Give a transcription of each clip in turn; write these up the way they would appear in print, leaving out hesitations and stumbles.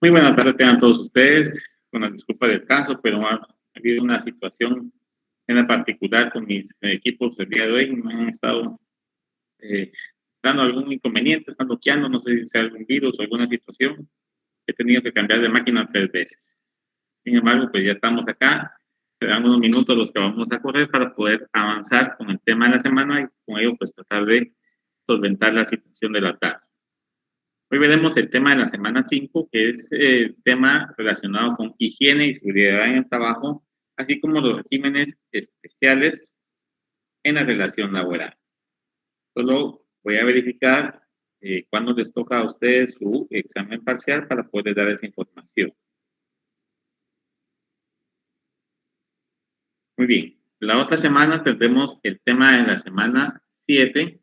Muy buenas tardes tengan todos ustedes, con la disculpa del caso, pero ha habido una situación en la particular con mis equipos el día de hoy. Me han estado eh, dando algún inconveniente, están bloqueando, no sé si sea algún virus o alguna situación. He tenido que cambiar de máquina 3 veces. Sin embargo, pues ya estamos acá. Serán unos minutos los que vamos a correr para poder avanzar con el tema de la semana y con ello pues tratar de solventar la situación de la tasa. Hoy veremos el tema de la semana 5, que es el tema relacionado con higiene y seguridad en el trabajo, así como los regímenes especiales en la relación laboral. Solo voy a verificar cuándo les toca a ustedes su examen parcial para poder dar esa información. Muy bien. La otra semana tendremos el tema de la semana 7,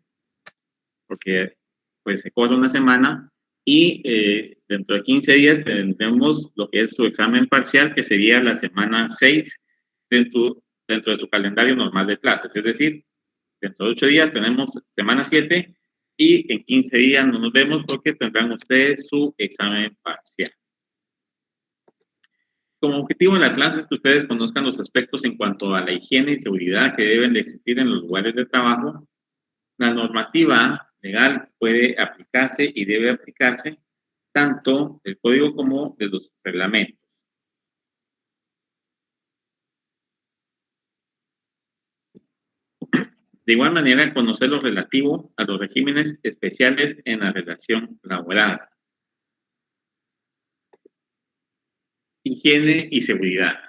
porque pues se corre una semana y dentro de 15 días tendremos lo que es su examen parcial, que sería la semana 6 dentro de su calendario normal de clases. Es decir, dentro de 8 días tenemos semana 7 y en 15 días no nos vemos porque tendrán ustedes su examen parcial. Como objetivo de la clase es que ustedes conozcan los aspectos en cuanto a la higiene y seguridad que deben de existir en los lugares de trabajo. La normativa legal puede aplicarse y debe aplicarse tanto del código como de los reglamentos. De igual manera, conocer lo relativo a los regímenes especiales en la relación laboral. Higiene y seguridad.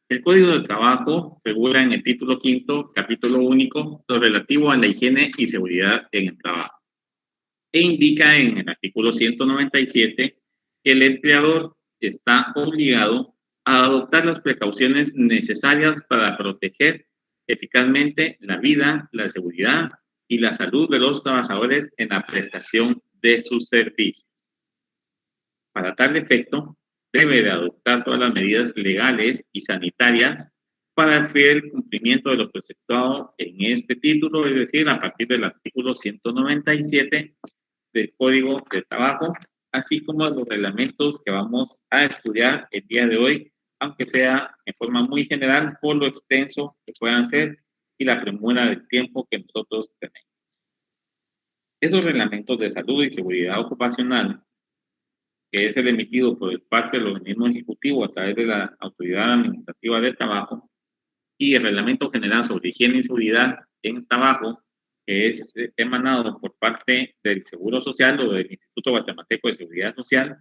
El Código de Trabajo regula en el título quinto, capítulo único, lo relativo a la higiene y seguridad en el trabajo. E indica en el artículo 197 que el empleador está obligado a adoptar las precauciones necesarias para proteger eficazmente la vida, la seguridad y la salud de los trabajadores en la prestación de sus servicios. Para tal efecto, debe de adoptar todas las medidas legales y sanitarias para el fiel cumplimiento de lo preceptuado en este título, es decir, a partir del artículo 197 del Código de Trabajo, así como los reglamentos que vamos a estudiar el día de hoy, aunque sea en forma muy general por lo extenso que puedan ser y la premura del tiempo que nosotros tenemos. Esos reglamentos de salud y seguridad ocupacional, que es el emitido por parte del organismo ejecutivo a través de la Autoridad Administrativa del Trabajo, y el Reglamento General sobre Higiene y Seguridad en el Trabajo, que es emanado por parte del Seguro Social o del Instituto Guatemalteco de Seguridad Social,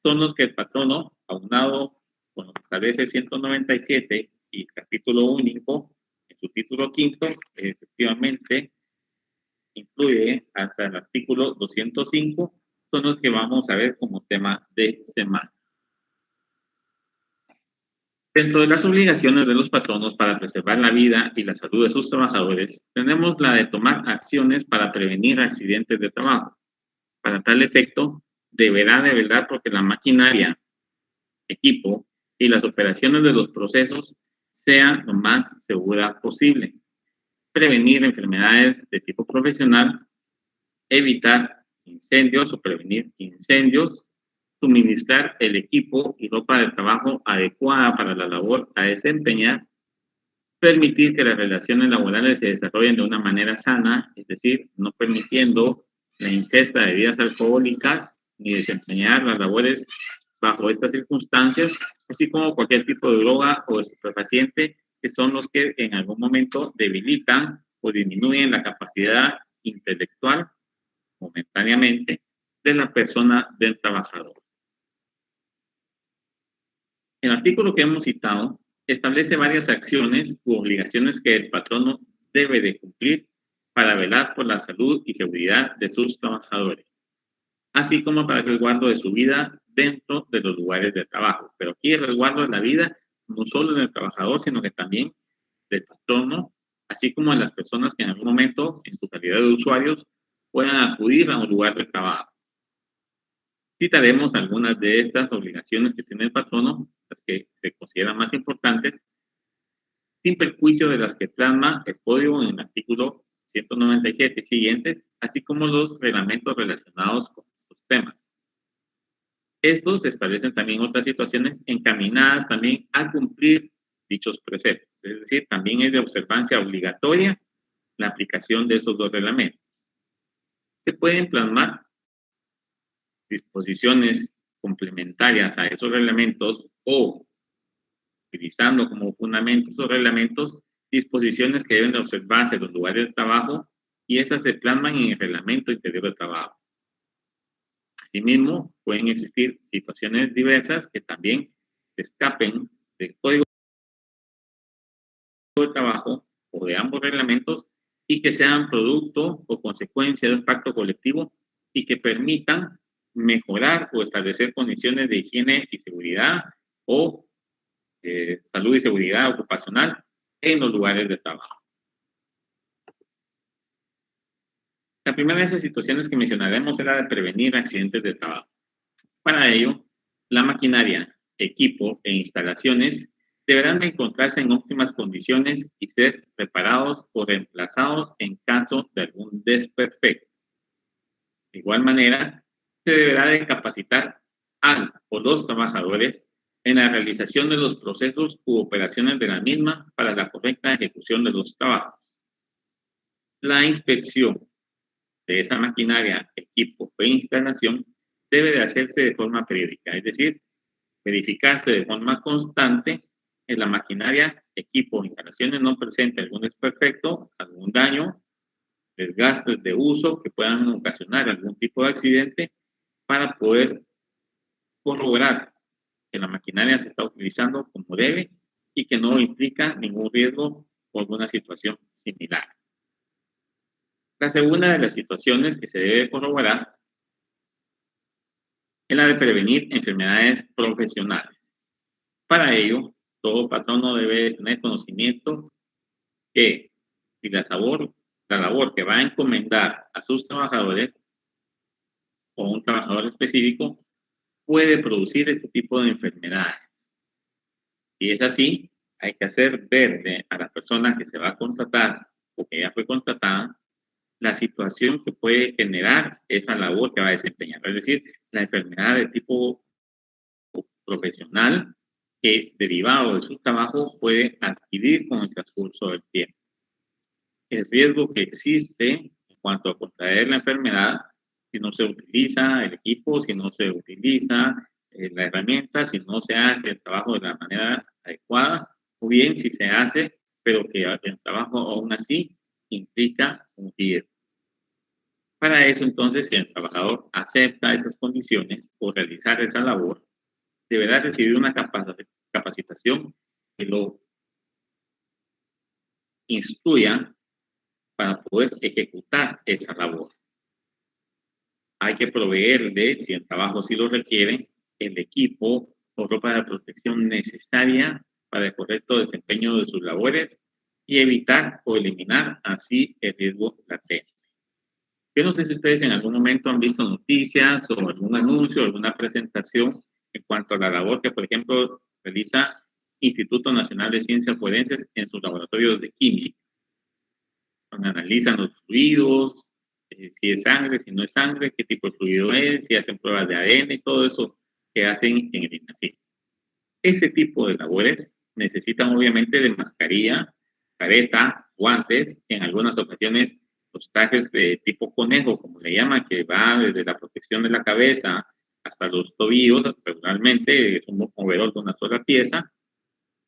son los que el patrono, aunado con lo que establece 197 y capítulo único, en su título quinto, efectivamente incluye hasta el artículo 205, son los que vamos a ver como tema de semana. Dentro de las obligaciones de los patronos para preservar la vida y la salud de sus trabajadores, tenemos la de tomar acciones para prevenir accidentes de trabajo. Para tal efecto, deberá de velar porque la maquinaria, equipo y las operaciones de los procesos sean lo más segura posible. Prevenir enfermedades de tipo profesional, evitar incendios o prevenir incendios, suministrar el equipo y ropa de trabajo adecuada para la labor a desempeñar, permitir que las relaciones laborales se desarrollen de una manera sana, es decir, no permitiendo la ingesta de bebidas alcohólicas ni desempeñar las labores bajo estas circunstancias, así como cualquier tipo de droga o estupefaciente que son los que en algún momento debilitan o disminuyen la capacidad intelectual momentáneamente de la persona del trabajador. El artículo que hemos citado establece varias acciones u obligaciones que el patrono debe de cumplir para velar por la salud y seguridad de sus trabajadores, así como para el resguardo de su vida dentro de los lugares de trabajo. Pero aquí el resguardo de la vida no solo del trabajador, sino que también del patrono, así como de las personas que en algún momento, en su calidad de usuarios, puedan acudir a un lugar de trabajo. Citaremos algunas de estas obligaciones que tiene el patrono, las que se consideran más importantes, sin perjuicio de las que plasma el código en el artículo 197 y siguientes, así como los reglamentos relacionados con estos temas. Estos establecen también otras situaciones encaminadas también a cumplir dichos preceptos. Es decir, también es de observancia obligatoria la aplicación de esos dos reglamentos. Se pueden plasmar disposiciones complementarias a esos reglamentos o, utilizando como fundamento esos reglamentos, disposiciones que deben de observarse en los lugares de trabajo y esas se plasman en el reglamento interior de trabajo. Asimismo, pueden existir situaciones diversas que también escapen del código de trabajo o de ambos reglamentos y que sean producto o consecuencia de un pacto colectivo y que permitan mejorar o establecer condiciones de higiene y seguridad o salud y seguridad ocupacional en los lugares de trabajo. La primera de esas situaciones que mencionaremos es la de prevenir accidentes de trabajo. Para ello, la maquinaria, equipo e instalaciones deberán de encontrarse en óptimas condiciones y ser reparados o reemplazados en caso de algún desperfecto. De igual manera, se deberá de capacitar al o los trabajadores en la realización de los procesos u operaciones de la misma para la correcta ejecución de los trabajos. La inspección de esa maquinaria, equipo e instalación debe de hacerse de forma periódica, es decir, verificarse de forma constante en la maquinaria, equipo o instalaciones no presente algún desperfecto, algún daño, desgastes de uso que puedan ocasionar algún tipo de accidente para poder corroborar que la maquinaria se está utilizando como debe y que no implica ningún riesgo o alguna situación similar. La segunda de las situaciones que se debe corroborar es la de prevenir enfermedades profesionales. Para ello, todo patrono debe tener conocimiento que si la labor que va a encomendar a sus trabajadores o un trabajador específico puede producir este tipo de enfermedades. Si es así, hay que hacer ver a la persona que se va a contratar o que ya fue contratada la situación que puede generar esa labor que va a desempeñar. Es decir, la enfermedad de tipo profesional que derivado de su trabajo puede adquirir con el transcurso del tiempo. El riesgo que existe en cuanto a contraer la enfermedad si no se utiliza el equipo, si no se utiliza la herramienta, si no se hace el trabajo de la manera adecuada, o bien si se hace, pero que el trabajo aún así implica un riesgo. Para eso, entonces, si el trabajador acepta esas condiciones o realizar esa labor, deberá recibir una capacitación que lo instruya para poder ejecutar esa labor. Hay que proveerle, si el trabajo sí lo requiere, el equipo o ropa de protección necesaria para el correcto desempeño de sus labores y evitar o eliminar así el riesgo latente. Yo no sé si ustedes en algún momento han visto noticias o algún anuncio, alguna presentación en cuanto a la labor que, por ejemplo, realiza Instituto Nacional de Ciencias Forenses en sus laboratorios de química, donde analizan los fluidos, si es sangre, si no es sangre, qué tipo de fluido es, si hacen pruebas de ADN y todo eso que hacen en el INACIF. Ese tipo de labores necesitan obviamente de mascarilla, careta, guantes, en algunas ocasiones los trajes de tipo conejo, como le llaman, que va desde la protección de la cabeza hasta los tobillos, regularmente es un overol de una sola pieza.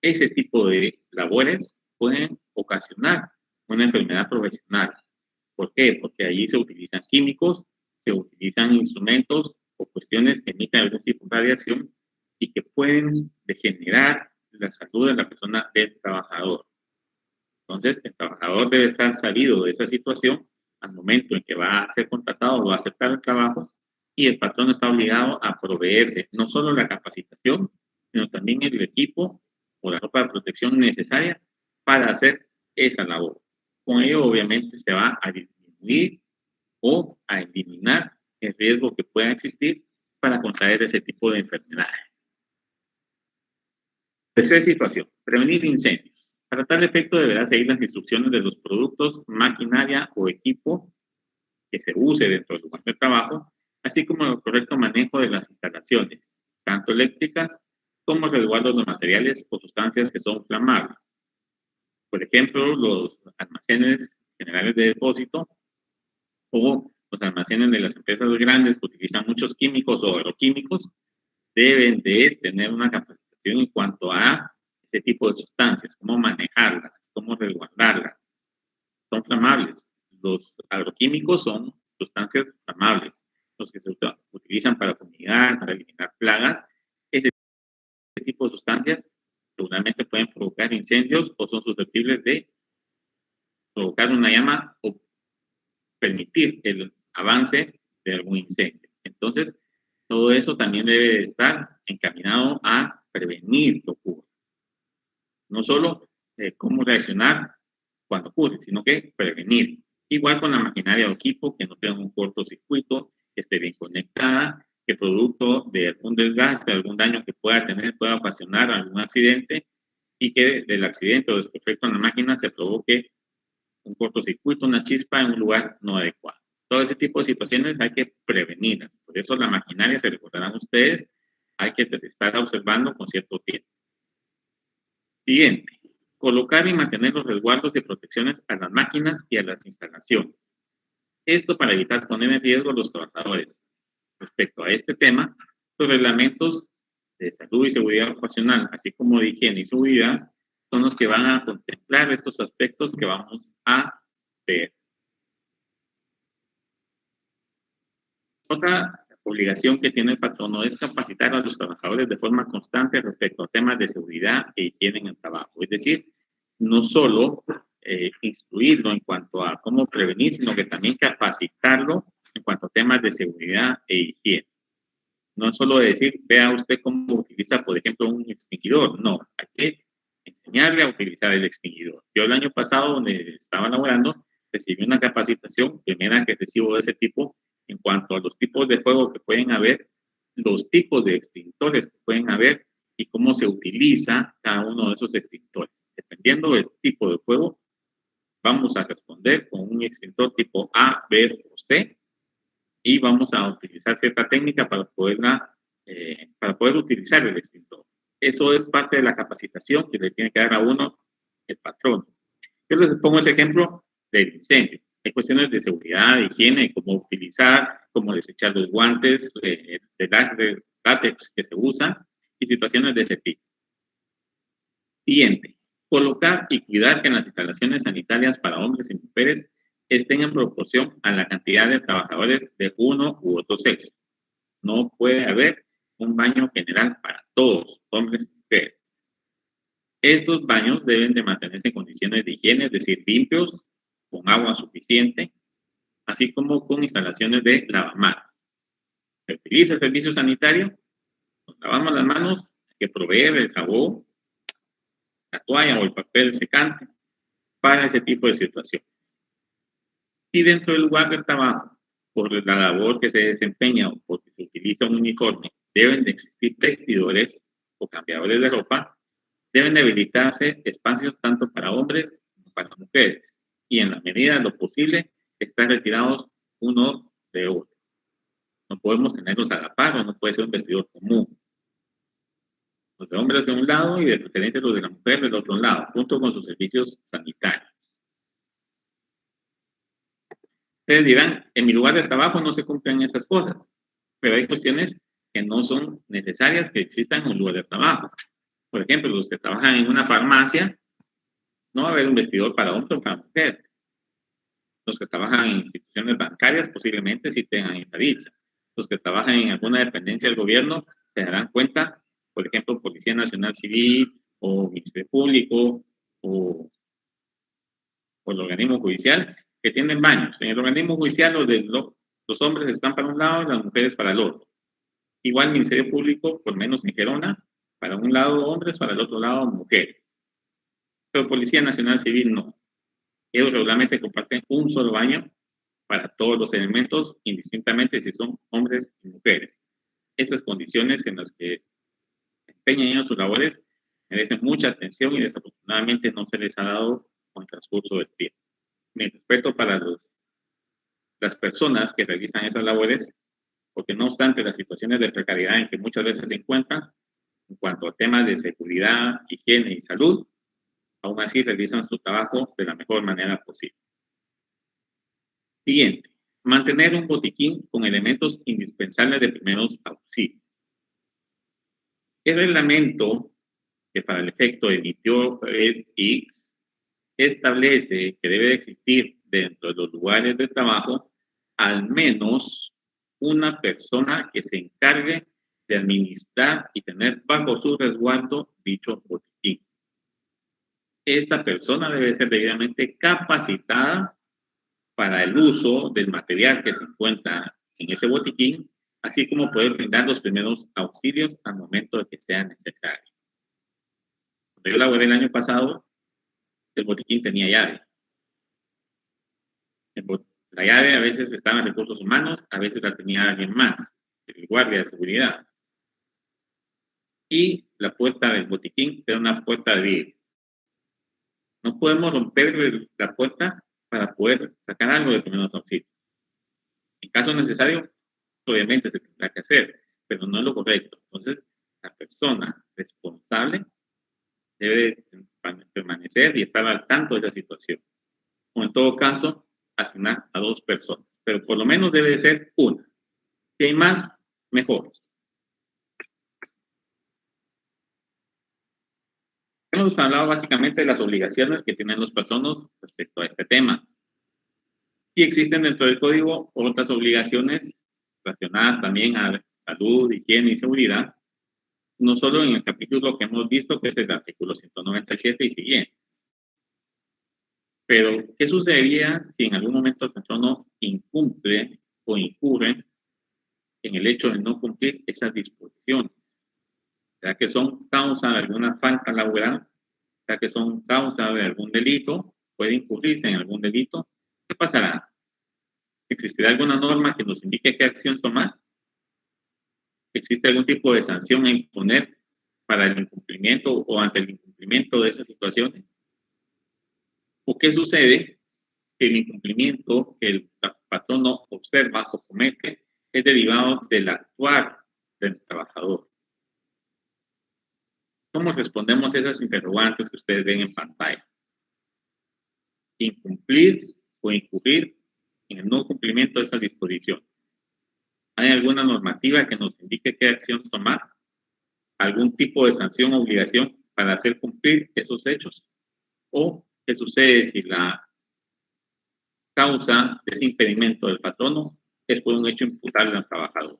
Ese tipo de labores pueden ocasionar una enfermedad profesional. ¿Por qué? Porque allí se utilizan químicos, se utilizan instrumentos o cuestiones que emiten algún tipo de radiación y que pueden degenerar la salud de la persona del trabajador. Entonces, el trabajador debe estar sabido de esa situación al momento en que va a ser contratado o va a aceptar el trabajo y el patrón está obligado a proveerle no solo la capacitación, sino también el equipo o la ropa de protección necesaria para hacer esa labor. Con ello, obviamente, se va a disminuir o a eliminar el riesgo que pueda existir para contraer ese tipo de enfermedades. Tercera situación, prevenir incendios. Para tal efecto deberá seguir las instrucciones de los productos, maquinaria o equipo que se use dentro del lugar de trabajo así como el correcto manejo de las instalaciones, tanto eléctricas como resguardo de los materiales o sustancias que son flamables. Por ejemplo, los almacenes generales de depósito o los almacenes de las empresas grandes que utilizan muchos químicos o agroquímicos deben de tener una capacitación en cuanto a ese tipo de sustancias, cómo manejarlas, cómo resguardarlas. Son flamables. Los agroquímicos son sustancias flamables, los que se utilizan para fumigar, para eliminar plagas. Ese tipo de sustancias seguramente pueden provocar incendios o son susceptibles de provocar una llama o permitir el avance de algún incendio. Entonces, todo eso también debe estar encaminado a prevenir que ocurra. No solo cómo reaccionar cuando ocurre, sino que prevenir. Igual con la maquinaria o equipo, que no tenga un cortocircuito, que esté bien conectada, que producto de algún desgaste, algún daño que pueda tener, pueda ocasionar algún accidente y que del accidente o desperfecto en la máquina se provoque un cortocircuito, una chispa en un lugar no adecuado. Todo ese tipo de situaciones hay que prevenirlas. Por eso la maquinaria, se recordarán ustedes, hay que estar observando con cierto tiempo. Siguiente, colocar y mantener los resguardos y protecciones a las máquinas y a las instalaciones. Esto para evitar poner en riesgo a los trabajadores. Respecto a este tema, los reglamentos de salud y seguridad ocupacional, así como de higiene y seguridad, son los que van a contemplar estos aspectos que vamos a ver. Otra obligación que tiene el patrono es capacitar a los trabajadores de forma constante respecto a temas de seguridad e higiene en el trabajo. Es decir, no solo instruirlo en cuanto a cómo prevenir, sino que también capacitarlo en cuanto a temas de seguridad e higiene. No es solo decir, vea usted cómo utiliza, por ejemplo, un extinguidor. No, hay que enseñarle a utilizar el extinguidor. Yo el año pasado, donde estaba laborando, recibí una capacitación, primera que recibo de ese tipo, en cuanto a los tipos de fuego que pueden haber, los tipos de extintores que pueden haber y cómo se utiliza cada uno de esos extintores. Dependiendo del tipo de fuego, vamos a responder con un extintor tipo A, B o C y vamos a utilizar cierta técnica para poder utilizar el extintor. Eso es parte de la capacitación que le tiene que dar a uno el patrón. Yo les pongo ese ejemplo del incendio. Hay cuestiones de seguridad, de higiene, cómo utilizar, cómo desechar los guantes, de látex que se usan y situaciones de ese tipo. Siguiente, colocar y cuidar que en las instalaciones sanitarias para hombres y mujeres estén en proporción a la cantidad de trabajadores de uno u otro sexo. No puede haber un baño general para todos, hombres y mujeres. Estos baños deben de mantenerse en condiciones de higiene, es decir, limpios, con agua suficiente, así como con instalaciones de lavamanos. Se utiliza el servicio sanitario, nos lavamos las manos, hay que proveer el jabón, la toalla o el papel secante para ese tipo de situaciones. Y dentro del lugar de trabajo, por la labor que se desempeña o porque se utiliza un uniforme, deben de existir vestidores o cambiadores de ropa, deben de habilitarse espacios tanto para hombres como para mujeres y en la medida de lo posible están retirados uno de otro. No podemos tenerlos a la par o no puede ser un vestidor común. Los de hombres de un lado y de preferencia los de la mujer del otro lado, junto con sus servicios sanitarios. Ustedes dirán, en mi lugar de trabajo no se cumplen esas cosas, pero hay cuestiones que no son necesarias que existan en un lugar de trabajo. Por ejemplo, los que trabajan en una farmacia, no va a haber un vestidor para hombre o para mujer. Los que trabajan en instituciones bancarias posiblemente sí tengan esa dicha. Los que trabajan en alguna dependencia del gobierno se darán cuenta, por ejemplo, Policía Nacional Civil o Ministerio Público o el organismo judicial, que tienen baños. En el organismo judicial los hombres están para un lado y las mujeres para el otro. Igual el Ministerio Público, por menos en Gerona, para un lado hombres, para el otro lado mujeres. Pero Policía Nacional Civil no. Ellos regularmente comparten un solo baño para todos los elementos, indistintamente si son hombres y mujeres. Esas condiciones en las que empeñan ellos sus labores merecen mucha atención y desafortunadamente no se les ha dado con el transcurso del tiempo. Mi respeto para las personas que realizan esas labores, porque no obstante las situaciones de precariedad en que muchas veces se encuentran, en cuanto a temas de seguridad, higiene y salud, aún así realizan su trabajo de la mejor manera posible. Siguiente, mantener un botiquín con elementos indispensables de primeros auxilios. El reglamento que para el efecto emitió X establece que debe existir dentro de los lugares de trabajo al menos una persona que se encargue de administrar y tener bajo su resguardo dicho botiquín. Esta persona debe ser debidamente capacitada para el uso del material que se encuentra en ese botiquín, así como poder brindar los primeros auxilios al momento de que sea necesario. Cuando yo laboré el año pasado, el botiquín tenía llave. La llave a veces estaba en recursos humanos, a veces la tenía alguien más, el guardia de seguridad. Y la puerta del botiquín era una puerta de vidrio. No podemos romper la puerta para poder sacar algo de primeros auxilios. En caso necesario, obviamente se tendrá que hacer, pero no es lo correcto. Entonces, la persona responsable debe permanecer y estar al tanto de esa situación. O en todo caso, asignar a 2 personas, pero por lo menos debe de ser una. Si hay más, mejor. Hemos hablado básicamente de las obligaciones que tienen los patronos respecto a este tema. Y existen dentro del código otras obligaciones relacionadas también a salud, higiene y seguridad, no solo en el capítulo que hemos visto, que es el artículo 197 y siguiente. Pero, ¿qué sucedería si en algún momento el patrono incumple o incurre en el hecho de no cumplir esas disposiciones? ¿Será que son causa de alguna falta laboral? ¿Será que son causa de algún delito? ¿Puede incurrirse en algún delito? ¿Qué pasará? ¿Existirá alguna norma que nos indique qué acción tomar? ¿Existe algún tipo de sanción a imponer para el incumplimiento o ante el incumplimiento de esas situaciones? ¿O qué sucede si el incumplimiento que el patrono observa o comete es derivado del actuar del trabajador? ¿Cómo respondemos a esas interrogantes que ustedes ven en pantalla? Incumplir o incurrir en el no cumplimiento de esa disposición. ¿Hay alguna normativa que nos indique qué acción tomar? ¿Algún tipo de sanción o obligación para hacer cumplir esos hechos? ¿O qué sucede si la causa de ese impedimento del patrono es por un hecho imputable al trabajador?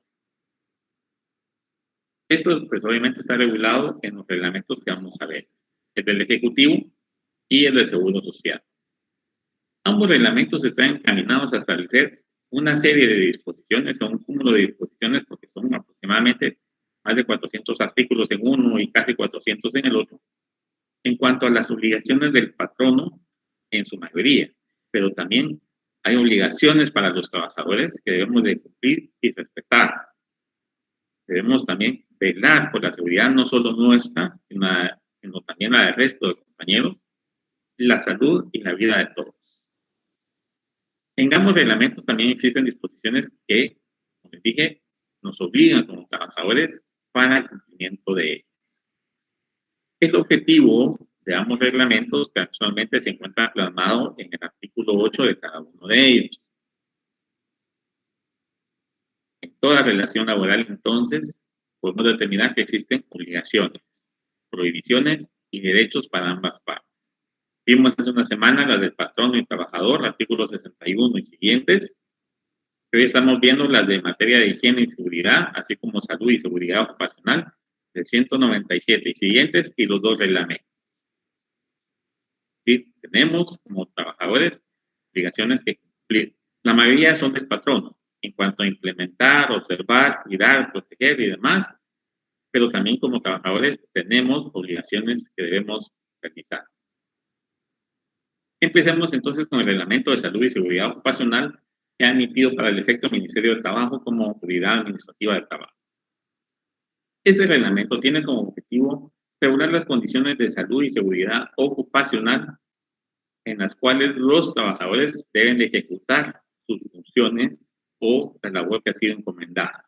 Esto, pues, obviamente está regulado en los reglamentos que vamos a ver, el del Ejecutivo y el del Seguro Social. Ambos reglamentos están encaminados a establecer una serie de disposiciones o un cúmulo de disposiciones, porque son aproximadamente más de 400 artículos en uno y casi 400 en el otro, en cuanto a las obligaciones del patrono en su mayoría, pero también hay obligaciones para los trabajadores que debemos de cumplir y respetar. Debemos también velar por la seguridad no solo nuestra, sino también la del resto de compañeros, la salud y la vida de todos. En ambos reglamentos también existen disposiciones que, como les dije, nos obligan como trabajadores para el cumplimiento de ellos. El objetivo de ambos reglamentos que actualmente se encuentra plasmado en el artículo 8 de cada uno de ellos. En toda relación laboral, entonces, podemos determinar que existen obligaciones, prohibiciones y derechos para ambas partes. Vimos hace una semana las del patrón y trabajador, artículos 61 y siguientes. Hoy estamos viendo las de materia de higiene y seguridad, así como salud y seguridad ocupacional, de 197 y siguientes, y los 2 reglamentos. Sí, tenemos como trabajadores obligaciones que cumplir. La mayoría son del patrono, en cuanto a implementar, observar, cuidar, proteger y demás, pero también como trabajadores tenemos obligaciones que debemos realizar. Empecemos entonces con el Reglamento de Salud y Seguridad Ocupacional que ha emitido para el efecto el Ministerio de Trabajo como Autoridad Administrativa del Trabajo. Este reglamento tiene como objetivo regular las condiciones de salud y seguridad ocupacional en las cuales los trabajadores deben de ejecutar sus funciones o la labor que ha sido encomendada.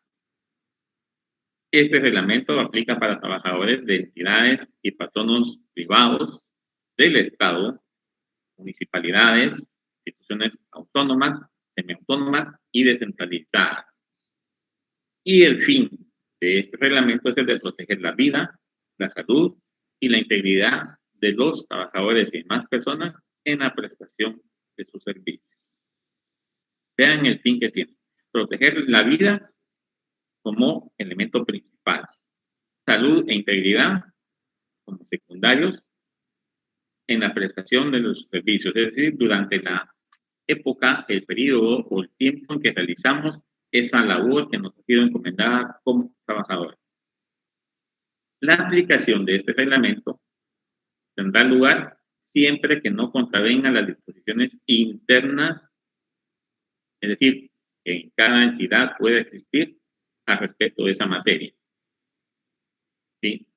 Este reglamento aplica para trabajadores de entidades y patronos privados del Estado, municipalidades, instituciones autónomas, semiautónomas y descentralizadas. Y el fin de este reglamento es el de proteger la vida, la salud y la integridad de los trabajadores y demás personas en la prestación de sus servicios. Vean el fin que tiene. Proteger la vida como elemento principal. Salud e integridad como secundarios en la prestación de los servicios, es decir, durante la época, el periodo o el tiempo en que realizamos esa labor que nos ha sido encomendada como trabajadores. La aplicación de este reglamento tendrá lugar siempre que no contravenga las disposiciones internas, es decir, que en cada entidad pueda existir al respecto de esa materia. ¿Sí?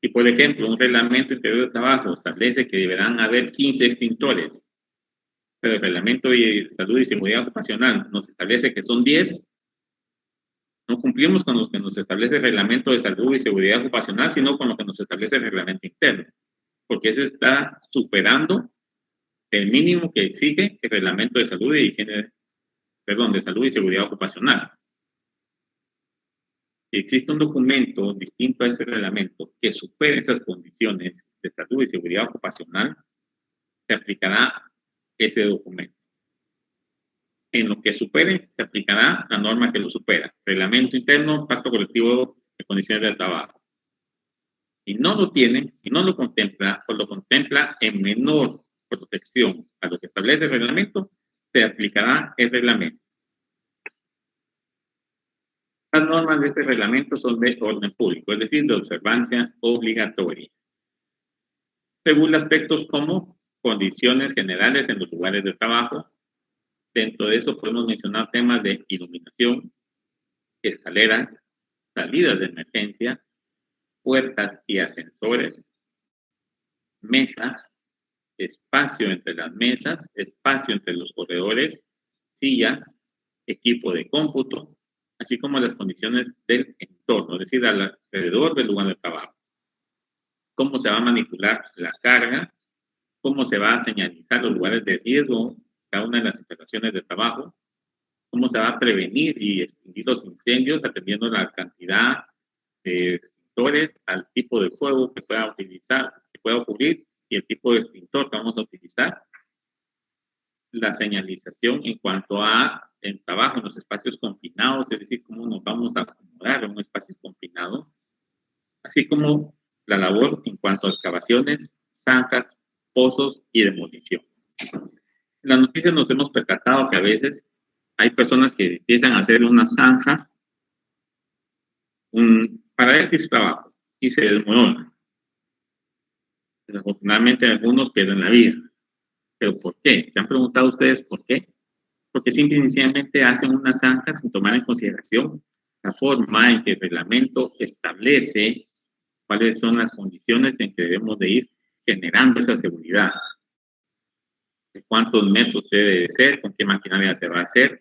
Si, por ejemplo, un reglamento interior de trabajo establece que deberán haber 15 extintores, pero el reglamento de salud y seguridad ocupacional nos establece que son 10, no cumplimos con lo que nos establece el reglamento de salud y seguridad ocupacional, sino con lo que nos establece el reglamento interno, porque ese está superando el mínimo que exige el reglamento de salud y higiene, perdón, de salud y seguridad ocupacional. Si existe un documento distinto a ese reglamento que supere esas condiciones de salud y seguridad ocupacional, se aplicará ese documento. En lo que supere, se aplicará la norma que lo supera. Reglamento interno, pacto colectivo de condiciones del trabajo. Si no lo tiene, si no lo contempla, o lo contempla en menor protección a lo que establece el reglamento, se aplicará el reglamento. Las normas de este reglamento son de orden público, es decir, de observancia obligatoria. Regula aspectos como condiciones generales en los lugares de trabajo. Dentro de eso podemos mencionar temas de iluminación, escaleras, salidas de emergencia, puertas y ascensores, mesas, espacio entre las mesas, espacio entre los corredores, sillas, equipo de cómputo, así como las condiciones del entorno, es decir, alrededor del lugar de trabajo. Cómo se va a manipular la carga, cómo se va a señalizar los lugares de riesgo, cada una de las instalaciones de trabajo, cómo se va a prevenir y extinguir los incendios atendiendo la cantidad de extintores al tipo de fuego que pueda utilizar, que pueda ocurrir y el tipo de extintor que vamos a utilizar. La señalización en cuanto a el trabajo en los espacios confinados, es decir, cómo nos vamos a acomodar en un espacio confinado, así como la labor en cuanto a excavaciones, zanjas, pozos y demolición. En las noticias nos hemos percatado que a veces hay personas que empiezan a hacer una zanja para X trabajo y se desmorona. Desafortunadamente algunos pierden la vida. ¿Pero por qué? ¿Se han preguntado ustedes por qué? Porque simple y sencillamente hacen una zanja sin tomar en consideración la forma en que el reglamento establece cuáles son las condiciones en que debemos de ir generando esa seguridad. De cuántos metros debe de ser, con qué maquinaria se va a hacer,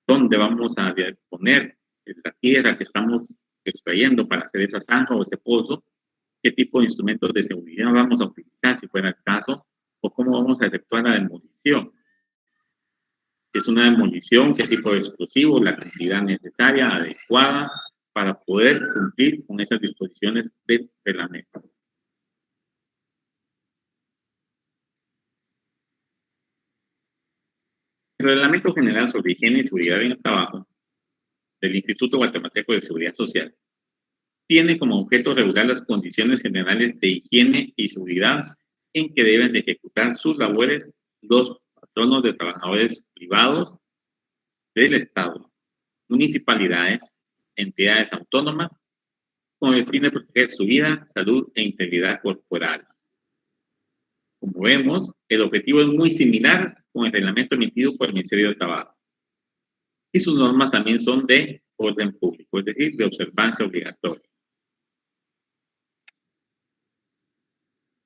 dónde vamos a poner la tierra que estamos extrayendo para hacer esa zanja o ese pozo, qué tipo de instrumentos de seguridad vamos a utilizar si fuera el caso, o cómo vamos a efectuar la demolición. Es una demolición, qué tipo de explosivo, la cantidad necesaria, adecuada, para poder cumplir con esas disposiciones del reglamento. El Reglamento General sobre Higiene y Seguridad en el Trabajo del Instituto Guatemalteco de Seguridad Social tiene como objeto regular las condiciones generales de higiene y seguridad en que deben de ejecutar sus labores los patronos de trabajadores privados del Estado, municipalidades, entidades autónomas, con el fin de proteger su vida, salud e integridad corporal. Como vemos, el objetivo es muy similar con el reglamento emitido por el Ministerio de Trabajo. Y sus normas también son de orden público, es decir, de observancia obligatoria.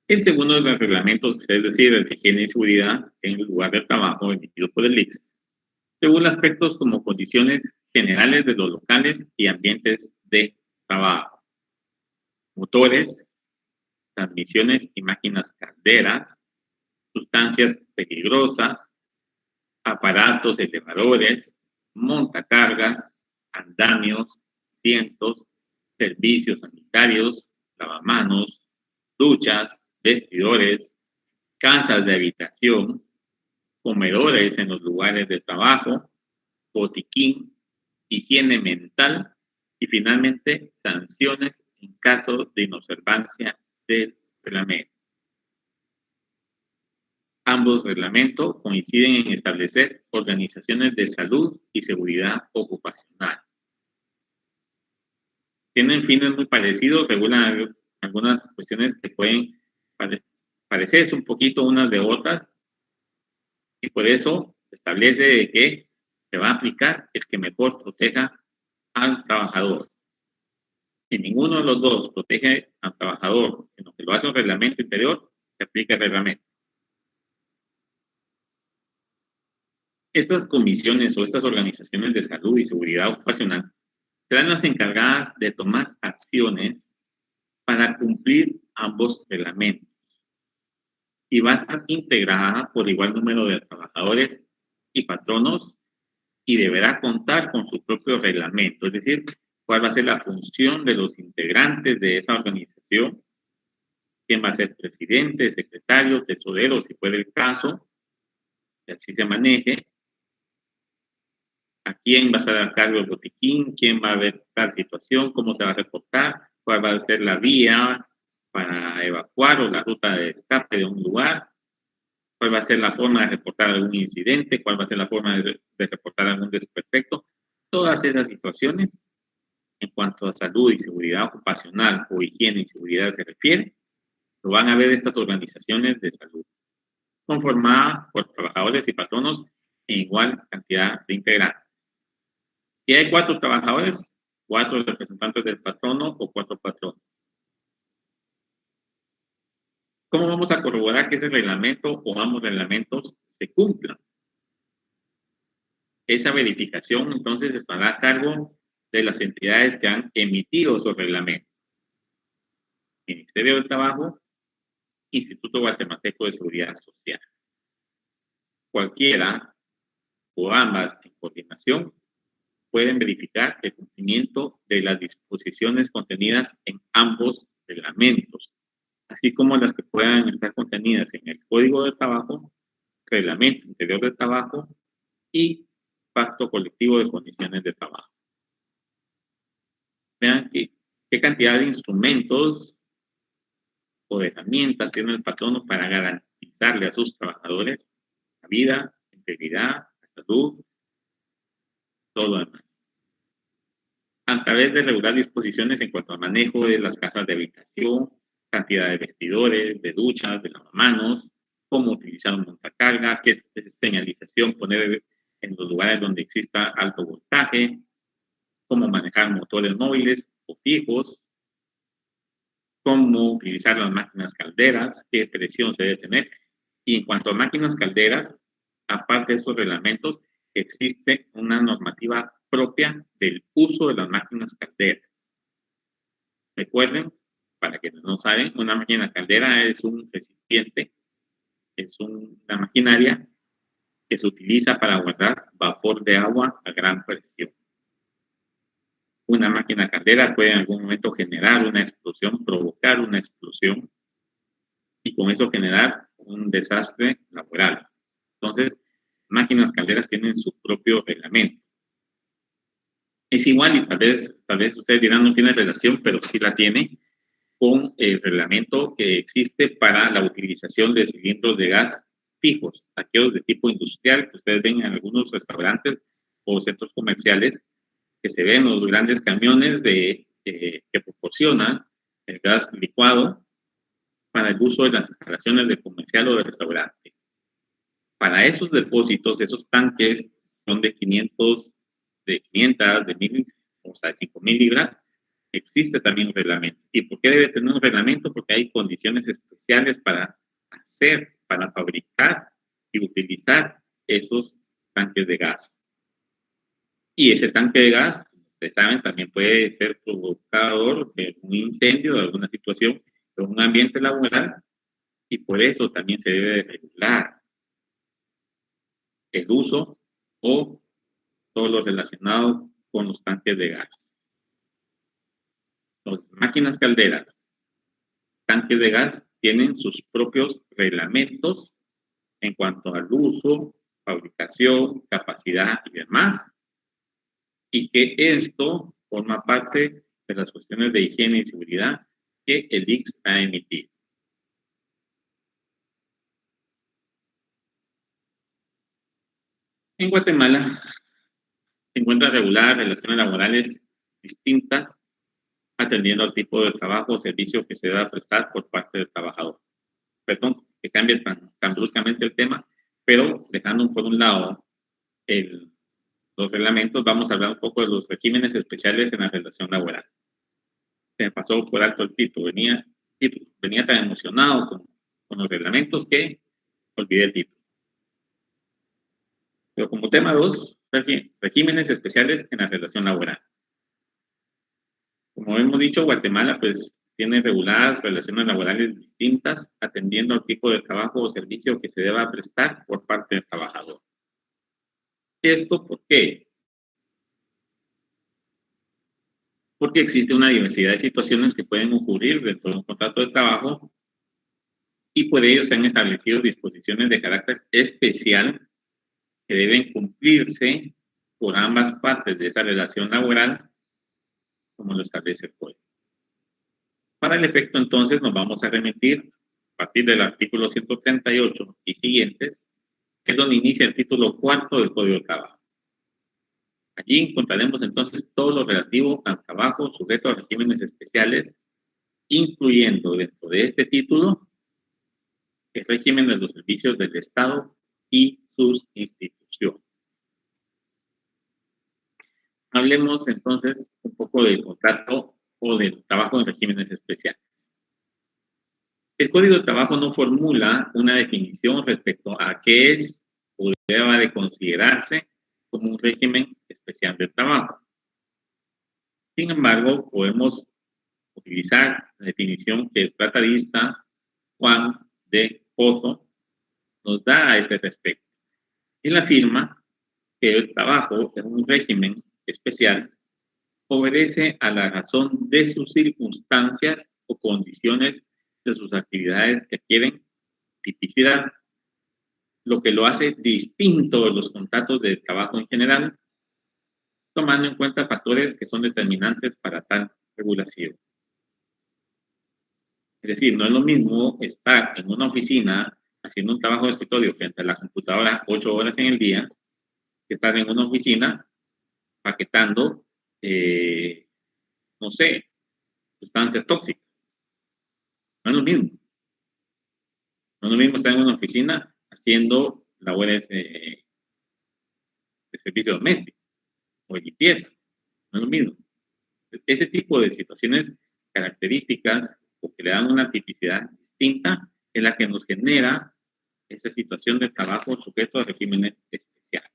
El segundo de los reglamentos, es decir, el de higiene y seguridad en el lugar de trabajo emitido por el ICS, regula aspectos como condiciones generales de los locales y ambientes de trabajo. Motores, transmisiones y máquinas calderas, sustancias peligrosas, aparatos elevadores, montacargas, andamios, asientos, servicios sanitarios, lavamanos, duchas, vestidores, casas de habitación, comedores en los lugares de trabajo, botiquín, higiene mental y finalmente sanciones en caso de inobservancia del reglamento. Ambos reglamentos coinciden en establecer organizaciones de salud y seguridad ocupacional. Tienen fines muy parecidos, regulan algunas cuestiones que pueden parecerse un poquito unas de otras, y por eso se establece de que se va a aplicar el que mejor proteja al trabajador. Si ninguno de los dos protege al trabajador, sino que lo hace un reglamento interior, se aplica el reglamento. Estas comisiones o estas organizaciones de salud y seguridad ocupacional serán las encargadas de tomar acciones para cumplir ambos reglamentos y va a estar integrada por igual número de trabajadores y patronos y deberá contar con su propio reglamento, es decir, cuál va a ser la función de los integrantes de esa organización, quién va a ser presidente, secretario, tesorero, si fuera el caso, que así se maneje, a quién va a estar a cargo del botiquín, quién va a ver tal situación, cómo se va a reportar, cuál va a ser la vía para evacuar o la ruta de escape de un lugar, cuál va a ser la forma de reportar algún incidente, cuál va a ser la forma de reportar algún desperfecto. Todas esas situaciones, en cuanto a salud y seguridad ocupacional o higiene y seguridad se refiere, lo van a ver estas organizaciones de salud, conformadas por trabajadores y patronos en igual cantidad de integrantes. Si hay 4 trabajadores, 4 representantes del patrono o 4 patronos. ¿Cómo vamos a corroborar que ese reglamento o ambos reglamentos se cumplan? Esa verificación entonces estará a cargo de las entidades que han emitido esos reglamentos. Ministerio del Trabajo, Instituto Guatemalteco de Seguridad Social. Cualquiera o ambas en coordinación pueden verificar el cumplimiento de las disposiciones contenidas en ambos reglamentos, así como las que puedan estar contenidas en el Código de Trabajo, Reglamento Interior de Trabajo y Pacto Colectivo de Condiciones de Trabajo. Vean qué cantidad de instrumentos o de herramientas tiene el patrono para garantizarle a sus trabajadores la vida, la integridad, la salud, todo lo demás. A través de regular disposiciones en cuanto al manejo de las casas de habitación, cantidad de vestidores, de duchas, de lavamanos, cómo utilizar un montacarga, qué señalización poner en los lugares donde exista alto voltaje, cómo manejar motores móviles o fijos, cómo utilizar las máquinas calderas, qué presión se debe tener. Y en cuanto a máquinas calderas, aparte de estos reglamentos, existe una normativa propia del uso de las máquinas calderas. Recuerden, para quienes no saben, una máquina caldera es un recipiente, es una maquinaria que se utiliza para guardar vapor de agua a gran presión. Una máquina caldera puede en algún momento generar una explosión, provocar una explosión y con eso generar un desastre laboral. Entonces, máquinas calderas tienen su propio reglamento. Es igual y tal vez ustedes dirán no tiene relación, pero sí la tiene con el reglamento que existe para la utilización de cilindros de gas fijos, aquellos de tipo industrial que ustedes ven en algunos restaurantes o centros comerciales, que se ven los grandes camiones que proporcionan el gas licuado para el uso de las instalaciones de comercial o de restaurante. Para esos depósitos, esos tanques son de 500, de 1000 o hasta 5000 libras, existe también un reglamento. ¿Y por qué debe tener un reglamento? Porque hay condiciones especiales para para fabricar y utilizar esos tanques de gas. Y ese tanque de gas ustedes saben, también puede ser provocador de un incendio, de alguna situación, de un ambiente laboral, y por eso también se debe de regular el uso o todo lo relacionado con los tanques de gas. Las máquinas calderas, tanques de gas, tienen sus propios reglamentos en cuanto al uso, fabricación, capacidad y demás, y que esto forma parte de las cuestiones de higiene y seguridad que el ICS ha emitido. En Guatemala se encuentra regular relaciones laborales distintas atendiendo al tipo de trabajo o servicio que se debe prestar por parte del trabajador. Perdón que cambie tan bruscamente el tema, pero dejando por un lado los reglamentos, vamos a hablar un poco de los regímenes especiales en la relación laboral. Se me pasó por alto el título, venía tan emocionado con los reglamentos que olvidé el título. Pero como tema 2, regímenes especiales en la relación laboral. Como hemos dicho, Guatemala pues tiene reguladas relaciones laborales distintas atendiendo al tipo de trabajo o servicio que se deba prestar por parte del trabajador. ¿Esto por qué? Porque existe una diversidad de situaciones que pueden ocurrir dentro de un contrato de trabajo y por ello se han establecido disposiciones de carácter especial que deben cumplirse por ambas partes de esa relación laboral, como lo establece el código. Para el efecto, entonces, nos vamos a remitir a partir del artículo 138 y siguientes, que es donde inicia el título cuarto del Código de Trabajo. Allí encontraremos entonces todo lo relativo al trabajo sujeto a regímenes especiales, incluyendo dentro de este título el régimen de los servicios del Estado y sus instituciones. Hablemos entonces un poco del contrato o del trabajo en regímenes especiales. El Código de Trabajo no formula una definición respecto a qué es o deba de considerarse como un régimen especial de trabajo. Sin embargo, podemos utilizar la definición que el tratadista Juan de Pozo nos da a este respecto. Él afirma que el trabajo en un régimen especial obedece a la razón de sus circunstancias o condiciones de sus actividades que adquieren tipicidad, lo que lo hace distinto de los contratos de trabajo en general, tomando en cuenta factores que son determinantes para tal regulación. Es decir, no es lo mismo estar en una oficina haciendo un trabajo de escritorio frente a la computadora 8 horas en el día, que estar en una oficina paquetando, no sé, sustancias tóxicas. No es lo mismo. No es lo mismo estar en una oficina haciendo labores de servicio doméstico o de limpieza. No es lo mismo. Ese tipo de situaciones características o que le dan una tipicidad distinta es la que nos genera esa situación de trabajo sujeto a regímenes especiales.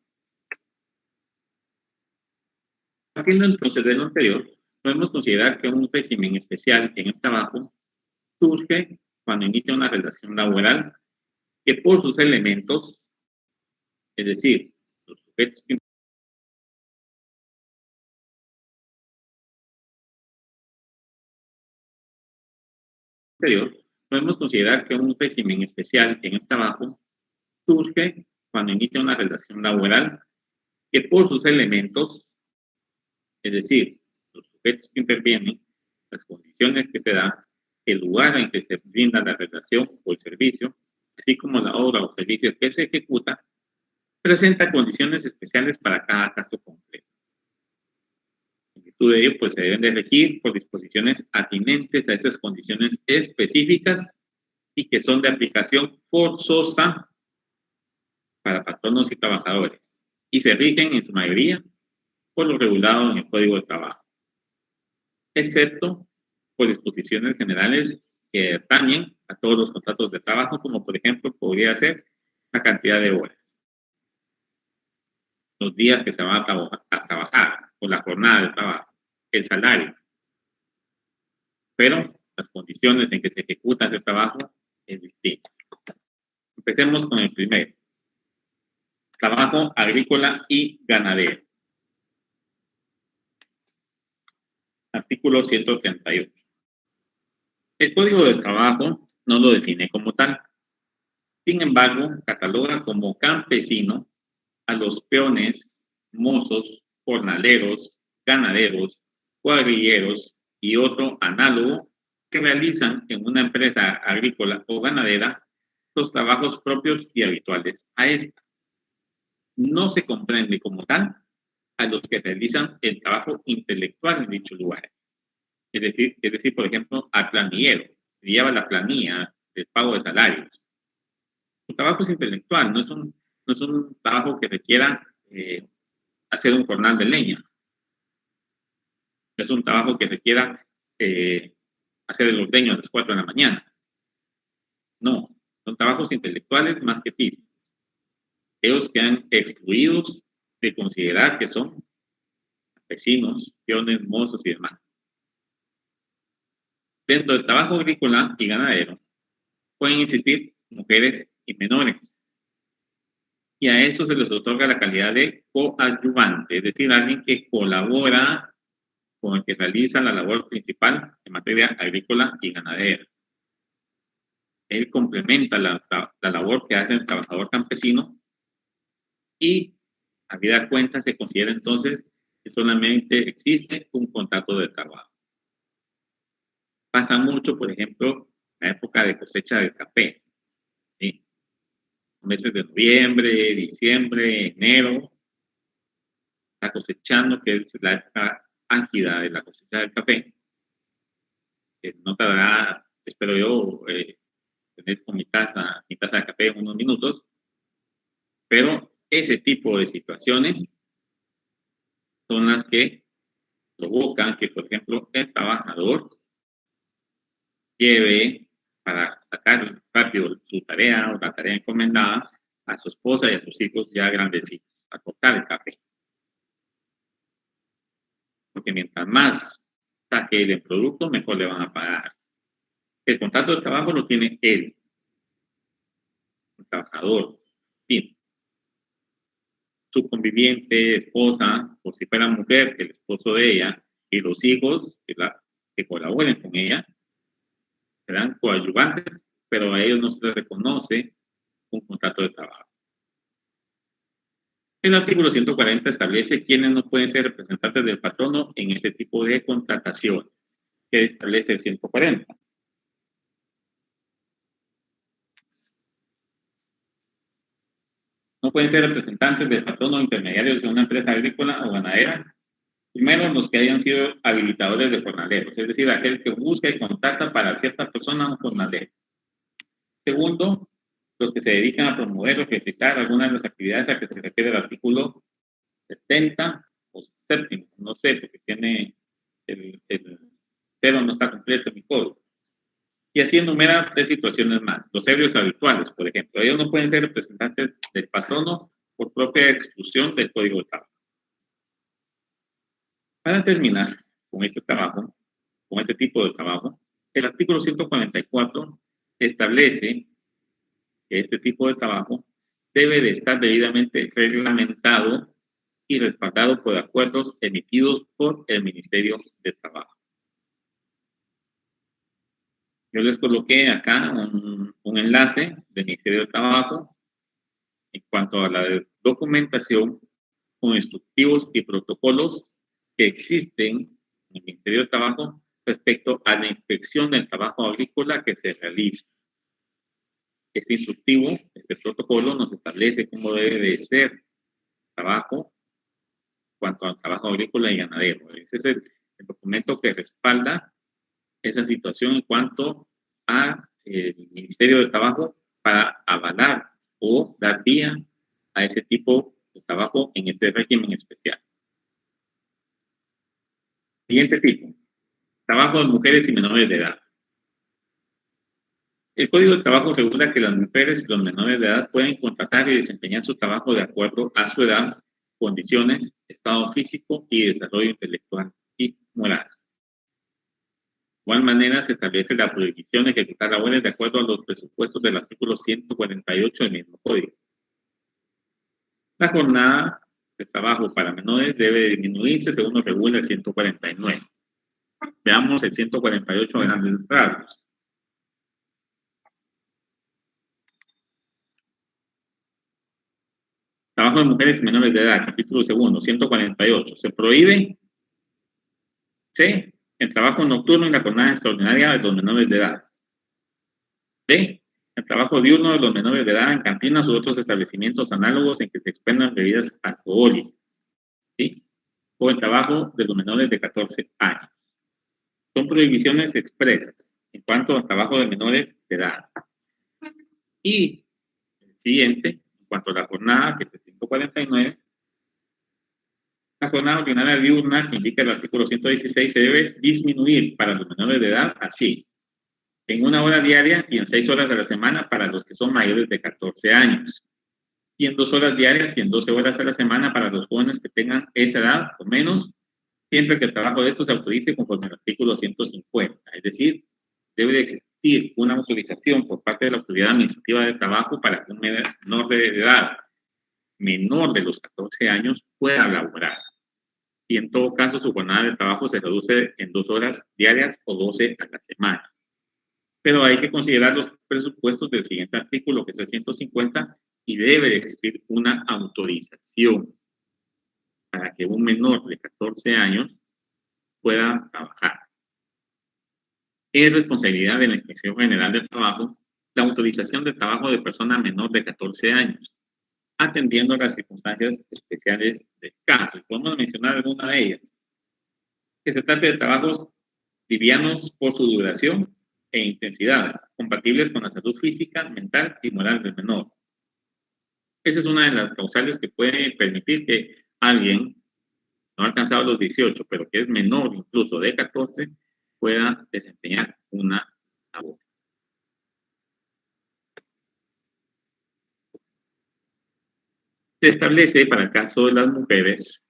Partiendo entonces de lo anterior, podemos considerar que un régimen especial en el trabajo surge cuando inicia una relación laboral que por sus elementos, es decir, los sujetos que anterior, podemos considerar que un régimen especial en el trabajo surge cuando inicia una relación laboral que por sus elementos, es decir, los sujetos que intervienen, las condiciones que se dan, el lugar en que se brinda la relación o el servicio, así como la obra o servicio que se ejecuta, presenta condiciones especiales para cada caso concreto. En virtud de ello, pues se deben de regir por disposiciones atinentes a esas condiciones específicas y que son de aplicación forzosa para patronos y trabajadores, y se rigen en su mayoría por lo regulado en el Código de Trabajo, excepto por disposiciones generales que atañen a todos los contratos de trabajo, como por ejemplo podría ser la cantidad de horas, los días que se van a trabajar, o la jornada de trabajo, el salario, pero las condiciones en que se ejecuta ese trabajo es distinto. Empecemos con el primero. Trabajo agrícola y ganadero. Artículo 138. El Código de Trabajo no lo define como tal. Sin embargo, cataloga como campesino a los peones, mozos, jornaleros, ganaderos, cuadrilleros y otro análogo que realizan en una empresa agrícola o ganadera los trabajos propios y habituales a esta. No se comprende como tal a los que realizan el trabajo intelectual en dichos lugares. Es decir, por ejemplo, al planillero, que lleva la planilla del pago de salarios. Su trabajo es intelectual, no es un trabajo que requiera hacer un jornal de leña. No es un trabajo que requiera hacer el ordeño a las 4 de la mañana. No, son trabajos intelectuales más que físicos. Ellos quedan excluidos de considerar que son campesinos, peones, mozos y demás. Dentro del trabajo agrícola y ganadero pueden existir mujeres y menores. Y a eso se les otorga la calidad de coadyuvante, es decir, alguien que colabora con el que realiza la labor principal en materia agrícola y ganadera. Él complementa la labor que hace el trabajador campesino y, a vida cuenta, se considera entonces que solamente existe un contrato de trabajo. Pasa mucho, por ejemplo, en la época de cosecha del café, ¿sí? Meses de noviembre, diciembre, enero, está cosechando, que es la época álgida de la cosecha del café. No tardará, espero yo, tener con mi taza de café en unos minutos, pero ese tipo de situaciones son las que provocan que, por ejemplo, el trabajador lleve para sacar rápido su tarea o la tarea encomendada a su esposa y a sus hijos ya grandecitos a cortar el café. Porque mientras más saque el producto, mejor le van a pagar. El contrato de trabajo lo tiene él, el trabajador, sí. Su conviviente, esposa, o si fuera mujer, el esposo de ella, y los hijos que colaboren con ella, serán coadyuvantes, pero a ellos no se les reconoce un contrato de trabajo. El artículo 140 establece quiénes no pueden ser representantes del patrono en este tipo de contratación, que establece el 140. No pueden ser representantes del patrono o intermediarios de una empresa agrícola o ganadera. Primero, los que hayan sido habilitadores de jornaleros, es decir, aquel que busca y contacta para cierta persona un jornalero. Segundo, los que se dedican a promover o ejercitar algunas de las actividades a que se refiere el artículo 70 o séptimo, no sé, porque tiene el cero no está completo en mi código. Y así enumera 3 situaciones más. Los ebrios habituales, por ejemplo, ellos no pueden ser representantes del patrono por propia exclusión del Código de Trabajo. Para terminar con este trabajo, con este tipo de trabajo, el artículo 144 establece que este tipo de trabajo debe de estar debidamente reglamentado y respaldado por acuerdos emitidos por el Ministerio de Trabajo. Yo les coloqué acá un enlace del Ministerio de Trabajo en cuanto a la documentación con instructivos y protocolos que existen en el Ministerio de Trabajo respecto a la inspección del trabajo agrícola que se realiza. Este instructivo, este protocolo nos establece cómo debe de ser el trabajo en cuanto al trabajo agrícola y ganadero. Ese es el documento que respalda esa situación en cuanto al Ministerio de Trabajo para avalar o dar vía a ese tipo de trabajo en ese régimen especial. Siguiente tipo, trabajo de mujeres y menores de edad. El Código de Trabajo regula que las mujeres y los menores de edad pueden contratar y desempeñar su trabajo de acuerdo a su edad condiciones, estado físico y desarrollo intelectual y moral. De igual manera, se establece la prohibición de ejecutar labores de acuerdo a los presupuestos del artículo 148 del mismo código. La jornada de trabajo para menores debe disminuirse según lo regula el 149. Veamos el 148 de grandes rasgos. Trabajo de mujeres y menores de edad, capítulo 2, 148. Se prohíbe C. El trabajo nocturno y la jornada extraordinaria de los menores de edad. D. El trabajo diurno de los menores de edad en cantinas u otros establecimientos análogos en que se expendan bebidas alcohólicas. ¿Sí? O el trabajo de los menores de 14 años. Son prohibiciones expresas en cuanto al trabajo de menores de edad. Y el siguiente, en cuanto a la jornada, que es el 149, la jornada ordinaria diurna, que indica el artículo 116, se debe disminuir para los menores de edad así: en 1 hora diaria y en 6 horas a la semana para los que son mayores de 14 años, y en 2 horas diarias y en 12 horas a la semana para los jóvenes que tengan esa edad o menos, siempre que el trabajo de estos se autorice conforme al artículo 150. Es decir, debe de existir una autorización por parte de la autoridad administrativa de trabajo para que un menor de edad menor de los 14 años pueda laborar. Y en todo caso, su jornada de trabajo se reduce en 2 horas diarias o 12 a la semana. Pero hay que considerar los presupuestos del siguiente artículo, que es el 150, y debe de existir una autorización para que un menor de 14 años pueda trabajar. Es responsabilidad de la Inspección General del Trabajo la autorización de trabajo de persona menor de 14 años, atendiendo a las circunstancias especiales del caso. Podemos mencionar alguna de ellas. Que se trate de trabajos livianos por su duración e intensidad, compatibles con la salud física, mental y moral del menor. Esa es una de las causales que puede permitir que alguien no ha alcanzado los 18, pero que es menor incluso de 14, pueda desempeñar una labor. Se establece para el caso de las mujeres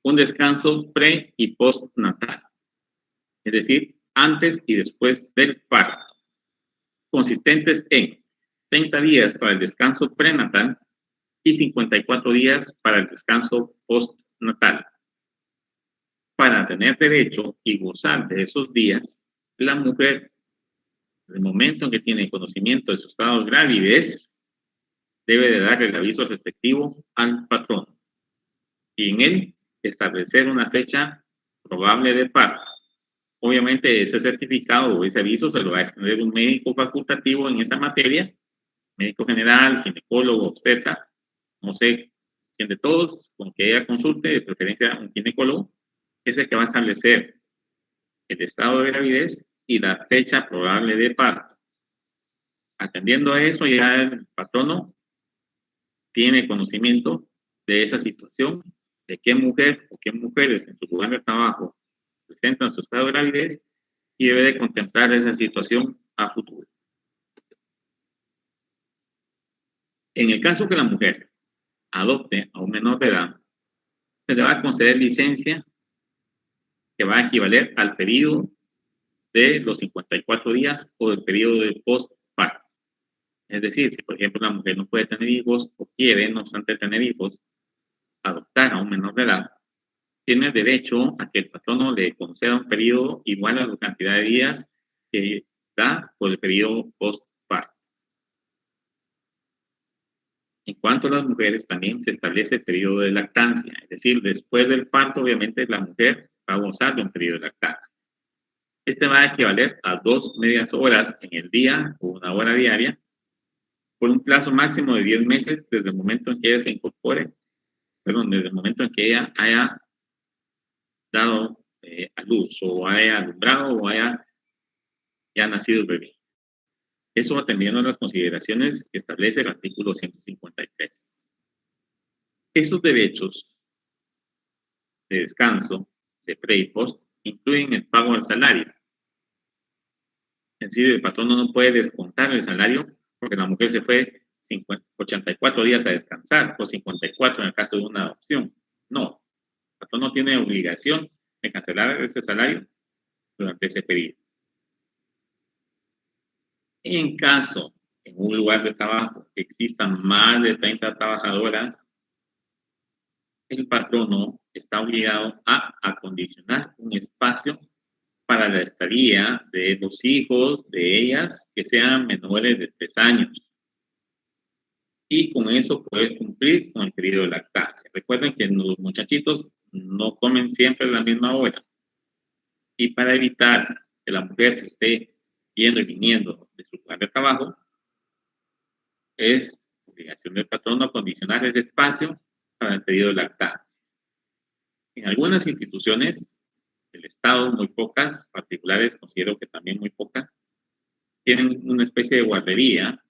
un descanso pre y postnatal, es decir, antes y después del parto, consistentes en 30 días para el descanso prenatal y 54 días para el descanso postnatal. Para tener derecho y gozar de esos días, la mujer, en el momento en que tiene conocimiento de su estado de gravidez, debe de dar el aviso respectivo al patrón y en él establecer una fecha probable de parto. Obviamente ese certificado o ese aviso se lo va a extender un médico facultativo en esa materia, médico general, ginecólogo, obstetra, no sé quién de todos, con que ella consulte, de preferencia un ginecólogo, es el que va a establecer el estado de gravidez y la fecha probable de parto. Atendiendo a eso, ya el patrono tiene conocimiento de esa situación, de qué mujer o qué mujeres en su lugar de trabajo presentan su estado de gravidez y debe de contemplar esa situación a futuro. En el caso que la mujer adopte a un menor de edad, se le va a conceder licencia que va a equivaler al periodo de los 54 días o del periodo de postparto. Es decir, si por ejemplo la mujer no puede tener hijos o quiere, no obstante tener hijos, adoptar a un menor de edad, tiene derecho a que el patrono le conceda un periodo igual a la cantidad de días que da por el periodo postparto. En cuanto a las mujeres, también se establece el periodo de lactancia, es decir, después del parto, obviamente, la mujer va a gozar de un periodo de lactancia. Este va a equivaler a 2 medias horas en el día o 1 hora diaria, por un plazo máximo de 10 meses desde el momento en que ella se incorpore, desde el momento en que ella haya dado a luz o haya alumbrado o haya ya nacido el bebé. Eso atendiendo a las consideraciones que establece el artículo 153. Esos derechos de descanso, de pre y post, incluyen el pago del salario. Es decir, el patrón no puede descontar el salario porque la mujer se fue 84 días a descansar o 54 en el caso de una adopción. No, el patrón no tiene obligación de cancelar ese salario durante ese periodo. En caso, en un lugar de trabajo, que existan más de 30 trabajadoras, el patrono está obligado a acondicionar un espacio para la estadía de los hijos de ellas que sean menores de 3 años. Y con eso puede cumplir con el periodo de lactancia. Recuerden que los muchachitos no comen siempre a la misma hora. Y para evitar que la mujer se esté yendo y viniendo de su lugar de trabajo, es obligación del patrono acondicionar ese espacio para el periodo de lactancia. En algunas instituciones del Estado, muy pocas, particulares, considero que también muy pocas, tienen una especie de guardería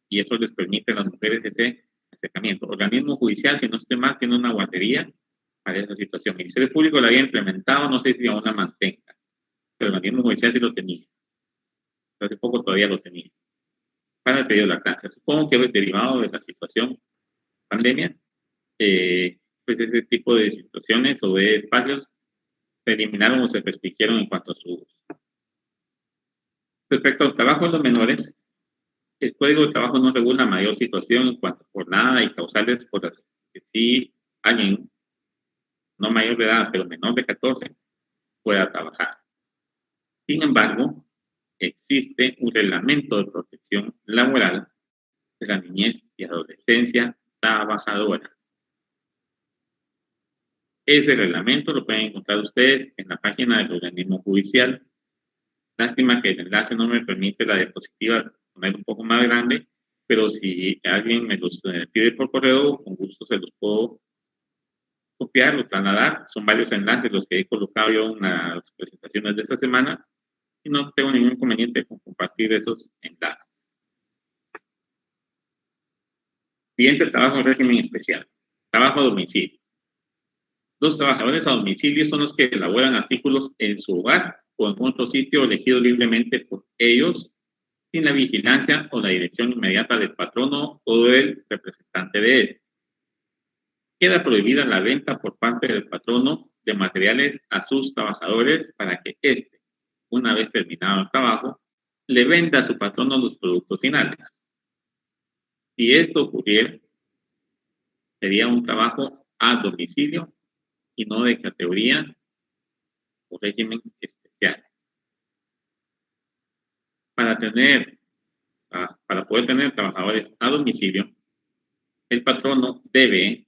y eso les permite a las mujeres ese acercamiento. Organismo judicial, si no estoy mal, tiene una guardería para esa situación. El Ministerio Público la había implementado, no sé si aún la mantenga, pero el organismo judicial sí lo tenía. Hace poco todavía lo tenía. Para el periodo de lactancia. Supongo que es derivado de la situación pandemia, pues ese tipo de situaciones o de espacios se eliminaron o se restringieron en cuanto a su uso. Respecto al trabajo de los menores, el Código de Trabajo no regula mayor situación en cuanto a jornada y causales por las que sí alguien no mayor de edad, pero menor de 14, pueda trabajar. Sin embargo, existe un reglamento de protección laboral de la niñez y adolescencia trabajadora. Ese reglamento lo pueden encontrar ustedes en la página del organismo judicial. Lástima que el enlace no me permite la diapositiva poner un poco más grande, pero si alguien me los pide por correo, con gusto se los puedo copiar o trasladar. Son varios enlaces los que he colocado yo en las presentaciones de esta semana y no tengo ningún inconveniente con compartir esos enlaces. Siguiente trabajo en régimen especial. Trabajo a domicilio. Los trabajadores a domicilio son los que elaboran artículos en su hogar o en otro sitio elegido libremente por ellos, sin la vigilancia o la dirección inmediata del patrono o del representante de este. Queda prohibida la venta por parte del patrono de materiales a sus trabajadores para que éste, una vez terminado el trabajo, le venda a su patrono los productos finales. Si esto ocurriera, sería un trabajo a domicilio y no de categoría o régimen especial. Para poder tener trabajadores a domicilio, el patrono debe,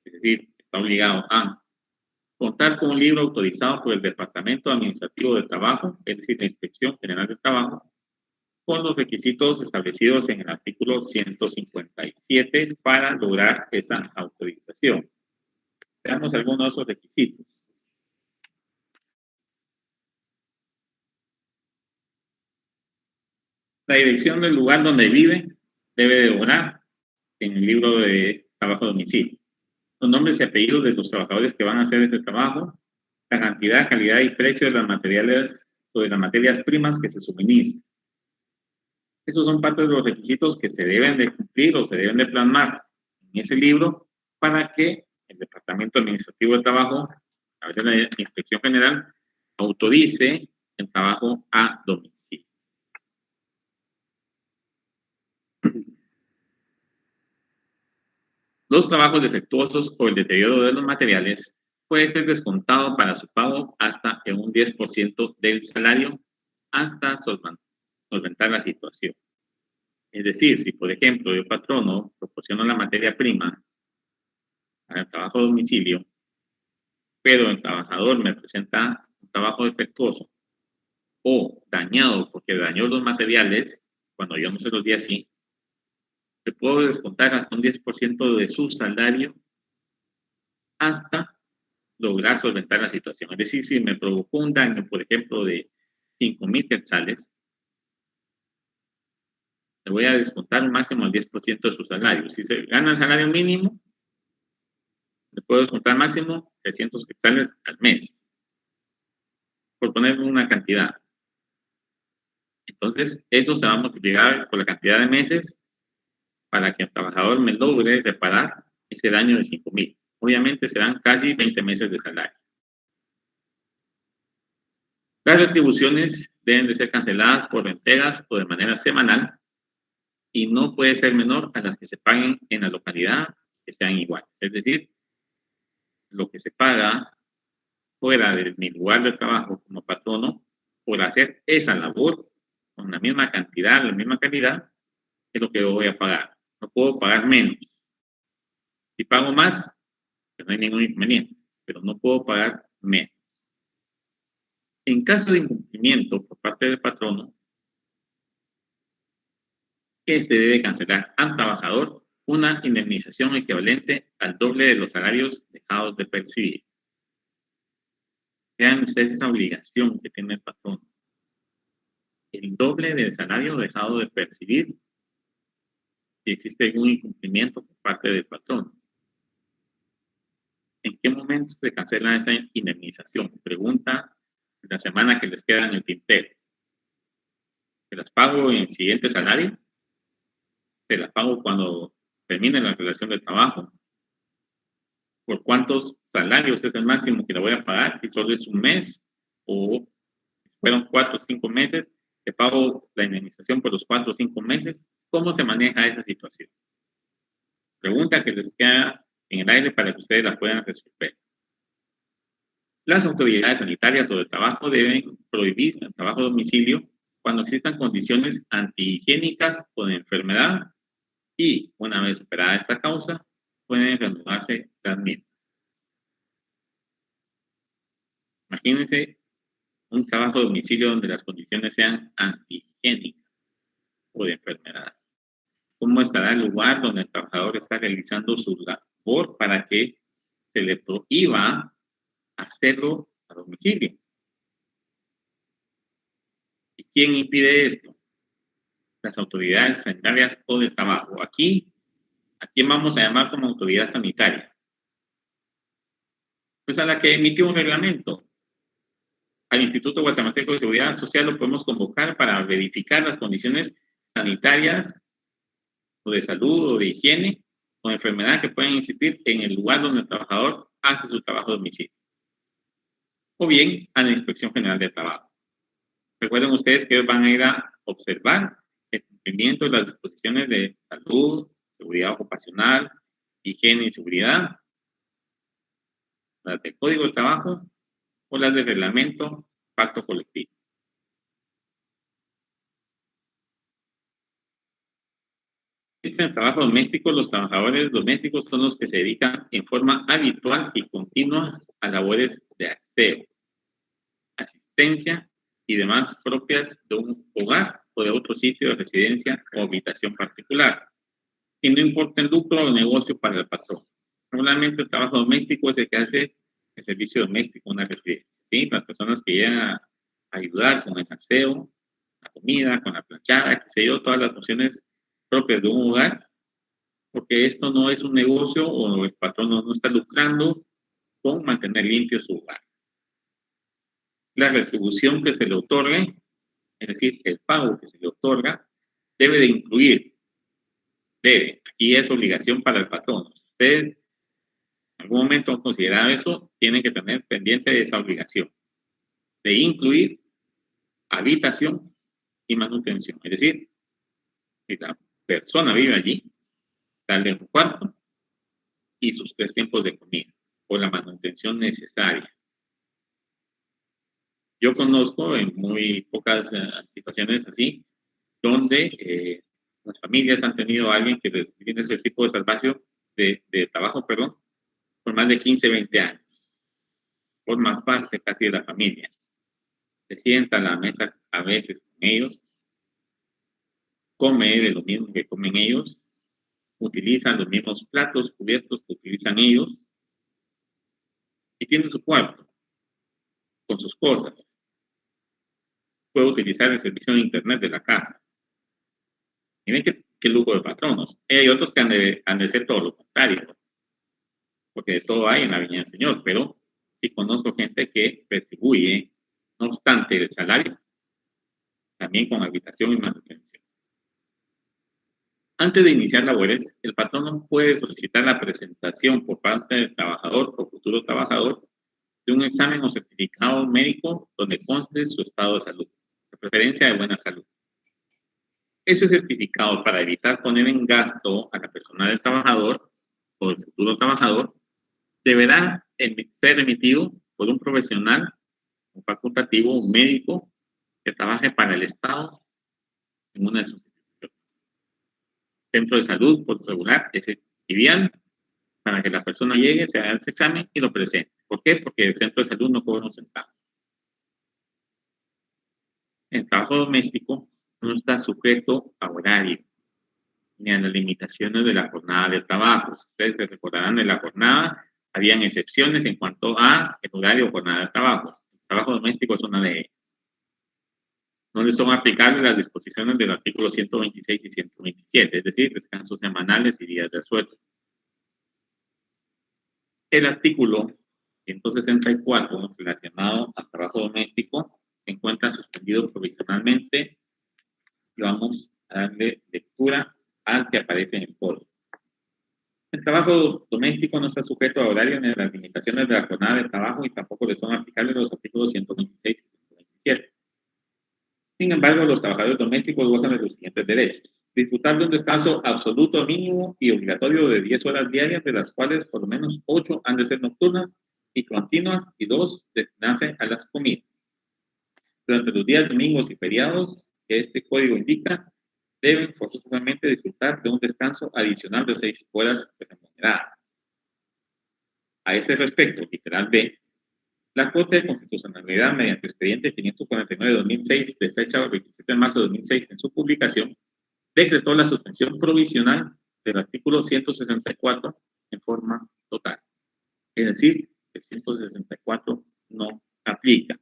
es decir, está obligado a contar con un libro autorizado por el Departamento Administrativo de Trabajo, es decir, la Inspección General de Trabajo, con los requisitos establecidos en el artículo 157 para lograr esa autorización. Veamos algunos de esos requisitos. La dirección del lugar donde vive debe de obrar en el libro de trabajo a domicilio. Los nombres y apellidos de los trabajadores que van a hacer este trabajo, la cantidad, calidad y precio de las materiales o de las materias primas que se suministran. Esos son parte de los requisitos que se deben de cumplir o se deben de plasmar en ese libro para que el Departamento Administrativo de Trabajo, a través de la Inspección General, autorice el trabajo a domicilio. Los trabajos defectuosos o el deterioro de los materiales puede ser descontado para su pago hasta en un 10% del salario hasta solventar la situación. Es decir, si por ejemplo el patrono proporciona la materia prima para el trabajo a domicilio, pero el trabajador me presenta un trabajo defectuoso o dañado porque dañó los materiales cuando yo no se los di así, le puedo descontar hasta un 10% de su salario hasta lograr solventar la situación. Es decir, si me provocó un daño, por ejemplo, de 5,000 quetzales, le voy a descontar un máximo del 10% de su salario. Si se gana el salario mínimo, le puedo descontar máximo 300 quetzales al mes, por poner una cantidad. Entonces, eso se va a multiplicar por la cantidad de meses para que el trabajador me logre reparar ese daño de 5,000. Obviamente serán casi 20 meses de salario. Las retribuciones deben de ser canceladas por entregas o de manera semanal y no puede ser menor a las que se paguen en la localidad que sean iguales. Es decir, lo que se paga fuera de mi lugar de trabajo como patrono por hacer esa labor con la misma cantidad, la misma calidad, es lo que yo voy a pagar. No puedo pagar menos. Si pago más, pues no hay ningún inconveniente, pero no puedo pagar menos. En caso de incumplimiento por parte del patrono, este debe cancelar al trabajador una indemnización equivalente al doble de los salarios dejados de percibir. Vean ustedes esa obligación que tiene el patrón. El doble del salario dejado de percibir si existe algún incumplimiento por parte del patrón. ¿En qué momento se cancela esa indemnización? Pregunta la semana que les queda en el tintero. ¿Se las pago en el siguiente salario? ¿Se las pago cuando termine la relación de trabajo? ¿Por cuántos salarios es el máximo que le voy a pagar? Si solo es un mes o fueron 4 o 5 meses, te pago la indemnización por los 4 o 5 meses. ¿Cómo se maneja esa situación? Pregunta que les queda en el aire para que ustedes la puedan resolver. Las autoridades sanitarias o de trabajo deben prohibir el trabajo a domicilio cuando existan condiciones antihigiénicas o de enfermedad y, una vez superada esta causa, pueden reanudarse las mismas. Imagínense un trabajo a domicilio donde las condiciones sean antihigiénicas o de enfermedad. ¿Cómo estará el lugar donde el trabajador está realizando su labor para que se le prohíba hacerlo a domicilio? ¿Y quién impide esto? Las autoridades sanitarias o de trabajo. Aquí, ¿a quién vamos a llamar como autoridad sanitaria? Pues a la que emitió un reglamento. Al Instituto Guatemalteco de Seguridad Social lo podemos convocar para verificar las condiciones sanitarias o de salud o de higiene o de enfermedad que pueden existir en el lugar donde el trabajador hace su trabajo a domicilio. O bien a la Inspección General de Trabajo. Recuerden ustedes que van a ir a observar el cumplimiento de las disposiciones de salud, seguridad ocupacional, higiene y seguridad, las del Código de Trabajo o las del reglamento pacto colectivo. En el trabajo doméstico, los trabajadores domésticos son los que se dedican en forma habitual y continua a labores de aseo, asistencia y demás propias de un hogar o de otro sitio de residencia o habitación particular, y no importa el lucro o el negocio para el patrón. Normalmente el trabajo doméstico es el que hace el servicio doméstico, una residencia, ¿sí? Las personas que llegan a ayudar con el aseo, la comida, con la planchada, qué sé yo, todas las funciones propias de un hogar, porque esto no es un negocio o el patrón no está lucrando con mantener limpio su hogar. La retribución que se le otorgue, es decir, el pago que se le otorga, debe de incluir, y es obligación para el patrón. Ustedes en algún momento han considerado eso, tienen que tener pendiente de esa obligación, de incluir habitación y manutención. Es decir, si la persona vive allí, darle un cuarto y sus 3 tiempos de comida o la manutención necesaria. Yo conozco en muy pocas situaciones así, donde las familias han tenido a alguien que les tiene ese tipo de servicio de trabajo, perdón, por más de 15, 20 años. Forma parte casi de la familia. Se sienta a la mesa a veces con ellos, come de lo mismo que comen ellos, utilizan los mismos platos, cubiertos que utilizan ellos y tiene su cuarto con sus cosas. Puede utilizar el servicio de internet de la casa. Miren qué lujo de patronos. Hay otros que han de ser todo lo contrario, porque de todo hay en la viña del Señor, pero sí conozco gente que retribuye, no obstante el salario, también con habitación y manutención. Antes de iniciar labores, el patrono puede solicitar la presentación por parte del trabajador o futuro trabajador de un examen o certificado médico donde conste su estado de salud, de preferencia de buena salud. Ese certificado, para evitar poner en gasto a la persona del trabajador o del futuro trabajador, deberá ser emitido por un profesional, un facultativo, un médico que trabaje para el Estado en una de sus instituciones. Centro de salud, por regular, es trivial para que la persona llegue, se haga ese examen y lo presente. ¿Por qué? Porque el centro de salud no cobra un centavo. El trabajo doméstico no está sujeto a horario ni a las limitaciones de la jornada de trabajo. Ustedes se recordarán de la jornada, habían excepciones en cuanto a el horario o jornada de trabajo. El trabajo doméstico es una de ellas. No le son aplicables las disposiciones del artículo 126 y 127, es decir, descansos semanales y días de asueto. El artículo 164 relacionado al trabajo doméstico se encuentra suspendido provisionalmente y vamos a darle lectura al que aparece en el código. El trabajo doméstico no está sujeto a horario ni a las limitaciones de la jornada de trabajo y tampoco le son aplicables los artículos 126 y 127. Sin embargo, los trabajadores domésticos gozan de los siguientes derechos: disfrutar de un descanso absoluto, mínimo y obligatorio de 10 horas diarias, de las cuales por lo menos 8 han de ser nocturnas y continuas y 2 destinarse a las comidas. Durante los días domingos y feriados que este código indica, deben forzosamente disfrutar de un descanso adicional de 6 horas remuneradas. A ese respecto, literal B, la Corte de Constitucionalidad, mediante expediente 549-2006, de fecha 27 de marzo de 2006, en su publicación, decretó la suspensión provisional del artículo 164 en forma total. Es decir, el 164 no aplica.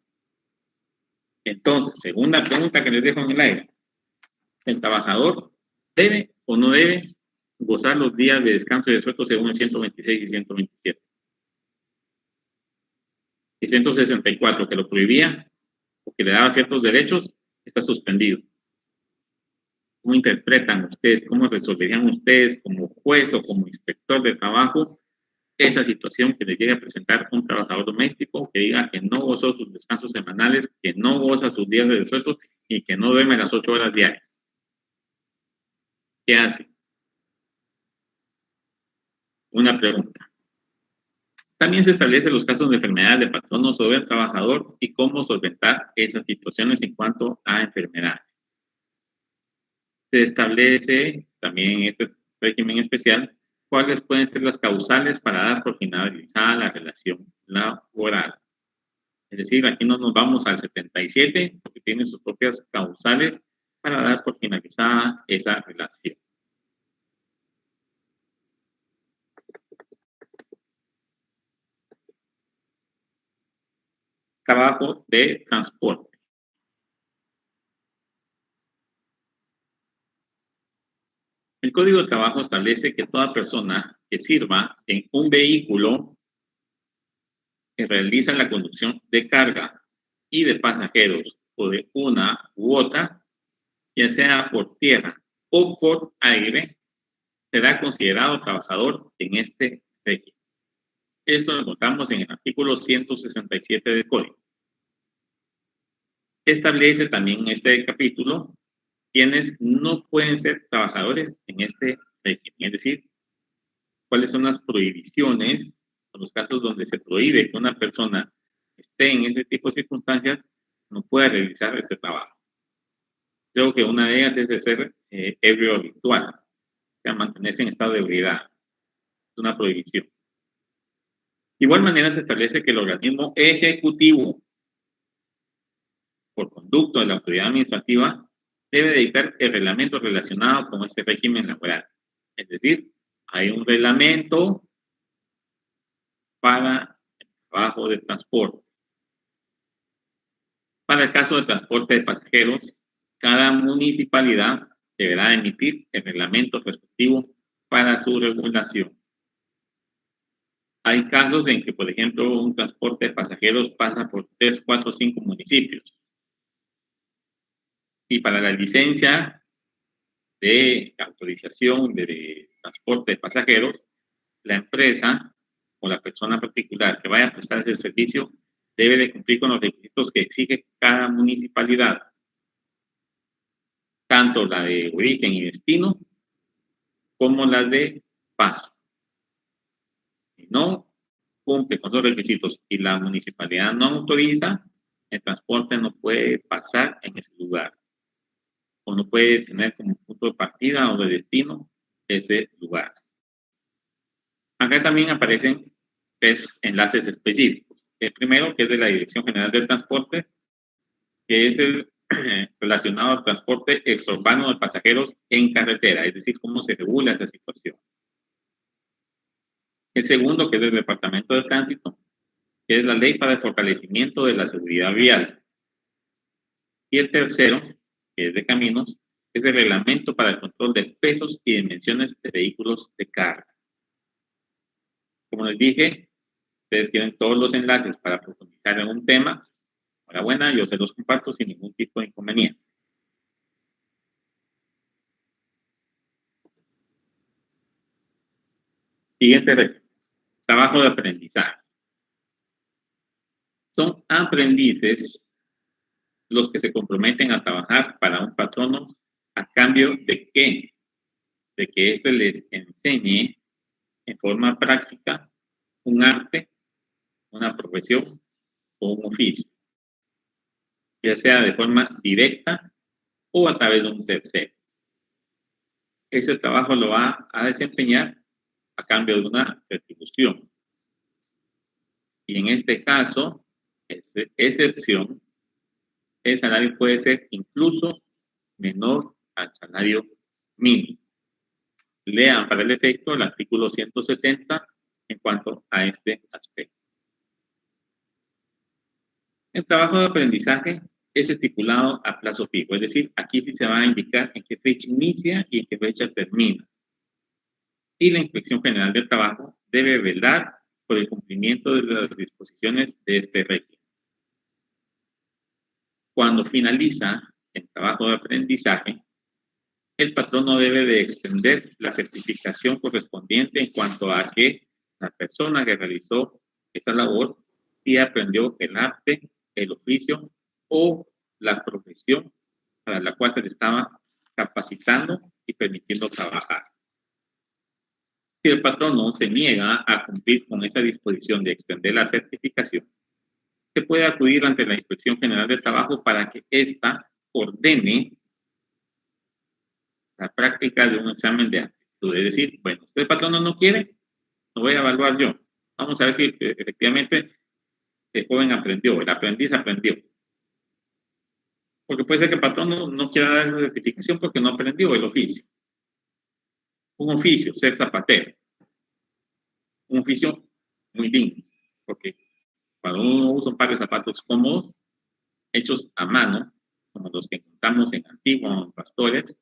Entonces, segunda pregunta que les dejo en el aire: ¿el trabajador debe o no debe gozar los días de descanso y de sueldo según el 126 y 127? El 164, que lo prohibía o que le daba ciertos derechos, está suspendido. ¿Cómo interpretan ustedes, cómo resolverían ustedes como juez o como inspector de trabajo esa situación que le llegue a presentar un trabajador doméstico que diga que no gozó sus descansos semanales, que no goza sus días de descanso y que no duerme las 8 horas diarias? ¿Qué hace? Una pregunta. También se establecen los casos de enfermedad de patrono sobre el trabajador y cómo solventar esas situaciones en cuanto a enfermedades. Se establece también en este régimen especial cuáles pueden ser las causales para dar por finalizada la relación laboral. Es decir, aquí no nos vamos al 77, porque tiene sus propias causales para dar por finalizada esa relación. Trabajo de transporte. El Código de Trabajo establece que toda persona que sirva en un vehículo que realiza la conducción de carga y de pasajeros o de una u otra, ya sea por tierra o por aire, será considerado trabajador en este régimen. Esto lo encontramos en el artículo 167 del Código. Establece también en este capítulo quienes no pueden ser trabajadores en este régimen, es decir, cuáles son las prohibiciones o los casos donde se prohíbe que una persona esté en ese tipo de circunstancias, no pueda realizar ese trabajo. Creo que una de ellas es de ser ebrio habitual, o sea, mantenerse en estado de ebriedad. Es una prohibición. De igual manera, se establece que el organismo ejecutivo, por conducto de la autoridad administrativa, debe dictar el reglamento relacionado con este régimen laboral. Es decir, hay un reglamento para el trabajo de transporte. Para el caso de transporte de pasajeros, cada municipalidad deberá emitir el reglamento respectivo para su regulación. Hay casos en que, por ejemplo, un transporte de pasajeros pasa por 3, 4, 5 municipios. Y para la licencia de autorización de transporte de pasajeros, la empresa o la persona particular que vaya a prestar ese servicio debe de cumplir con los requisitos que exige cada municipalidad, tanto la de origen y destino como la de paso. Si no cumple con los requisitos y la municipalidad no autoriza, el transporte no puede pasar en ese lugar o no puede tener como punto de partida o de destino ese lugar. Acá también aparecen tres enlaces específicos. El primero, que es de la Dirección General del Transporte, que es el relacionado al transporte extraurbano de pasajeros en carretera, es decir, cómo se regula esa situación. El segundo, que es del Departamento de Tránsito, que es la Ley para el Fortalecimiento de la Seguridad Vial. Y el tercero, que es de Caminos, es el Reglamento para el Control de Pesos y Dimensiones de Vehículos de Carga. Como les dije, ustedes tienen todos los enlaces para profundizar en un tema. Enhorabuena, yo se los comparto sin ningún tipo de inconveniente. Siguiente reto. Trabajo de aprendizaje. Son aprendices los que se comprometen a trabajar para un patrono a cambio de qué? De que éste les enseñe en forma práctica un arte, una profesión o un oficio, ya sea de forma directa o a través de un tercero. Ese trabajo lo va a desempeñar a cambio de una retribución. Y en este caso, excepción, el salario puede ser incluso menor al salario mínimo. Lean para el efecto el artículo 170 en cuanto a este aspecto. El trabajo de aprendizaje es estipulado a plazo fijo, es decir, aquí sí se va a indicar en qué fecha inicia y en qué fecha termina. Y la Inspección General del Trabajo debe velar por el cumplimiento de las disposiciones de este régimen. Cuando finaliza el trabajo de aprendizaje, el patrón no debe de extender la certificación correspondiente en cuanto a que la persona que realizó esa labor sí aprendió el arte, el oficio o la profesión para la cual se le estaba capacitando y permitiendo trabajar. Si el patrón no se niega a cumplir con esa disposición de extender la certificación, se puede acudir ante la Inspección General de Trabajo para que ésta ordene la práctica de un examen de aptitud. Es decir, bueno, usted patrón no quiere, lo voy a evaluar yo. Vamos a ver si efectivamente el joven aprendió, el aprendiz aprendió. Porque puede ser que el patrón no quiera dar esa certificación porque no aprendió el oficio. Un oficio, ser zapatero. Un oficio muy digno, porque cuando uno usa un par de zapatos cómodos, hechos a mano, como los que encontramos en Antigua, en Pastores,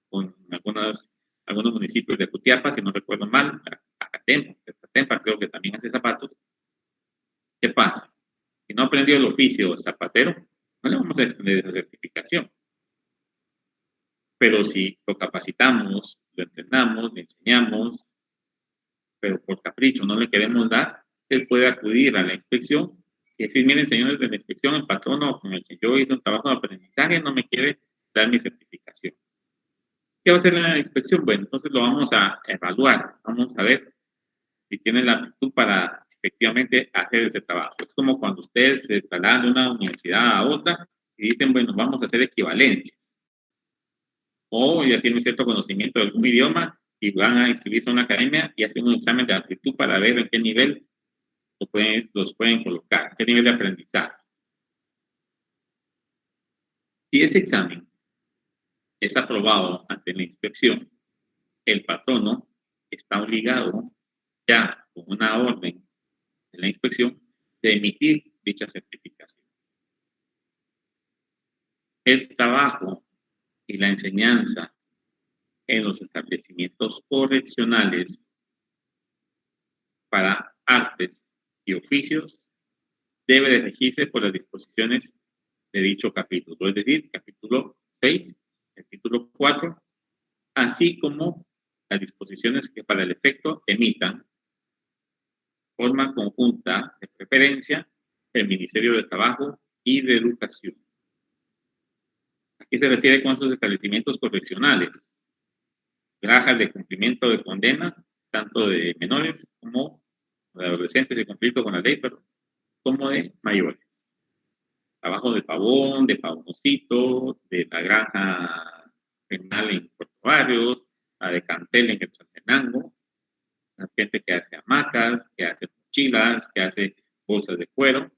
o en algunos municipios de Jutiapa, si no recuerdo mal, Acatempa creo que también hace zapatos. ¿Qué pasa? Si no aprendió el oficio zapatero, no le vamos a extender esa certificación. Pero si lo capacitamos, lo entrenamos, le enseñamos, pero por capricho no le queremos dar, él puede acudir a la inspección y decir, miren, señores de la inspección, el patrono con el que yo hice un trabajo de aprendizaje no me quiere dar mi certificación. ¿Qué va a hacer la inspección? Bueno, entonces lo vamos a evaluar, vamos a ver si tiene la aptitud para efectivamente hacer ese trabajo. Es como cuando ustedes se trasladan de una universidad a otra y dicen, bueno, vamos a hacer equivalencia. O ya tienen cierto conocimiento de algún idioma y van a inscribirse a una academia y hacen un examen de aptitud para ver en qué nivel los pueden colocar, qué nivel de aprendizaje. Si ese examen es aprobado ante la inspección, el patrono está obligado ya con una orden de la inspección de emitir dicha certificación. El trabajo y la enseñanza en los establecimientos correccionales para artes y oficios debe de regirse por las disposiciones de dicho capítulo, es decir, capítulo 6, el título 4 así como las disposiciones que para el efecto emitan forma conjunta de preferencia el Ministerio de Trabajo y de Educación. ¿A qué se refiere con estos establecimientos correccionales? Granjas de cumplimiento de condena, tanto de menores como de adolescentes en conflicto con la ley, pero como de mayores. Trabajo de Pavón, de Pavoncito, de la granja penal en Puerto Barrios, la de Cantel en Quetzaltenango, la gente que hace hamacas, que hace mochilas, que hace bolsas de cuero.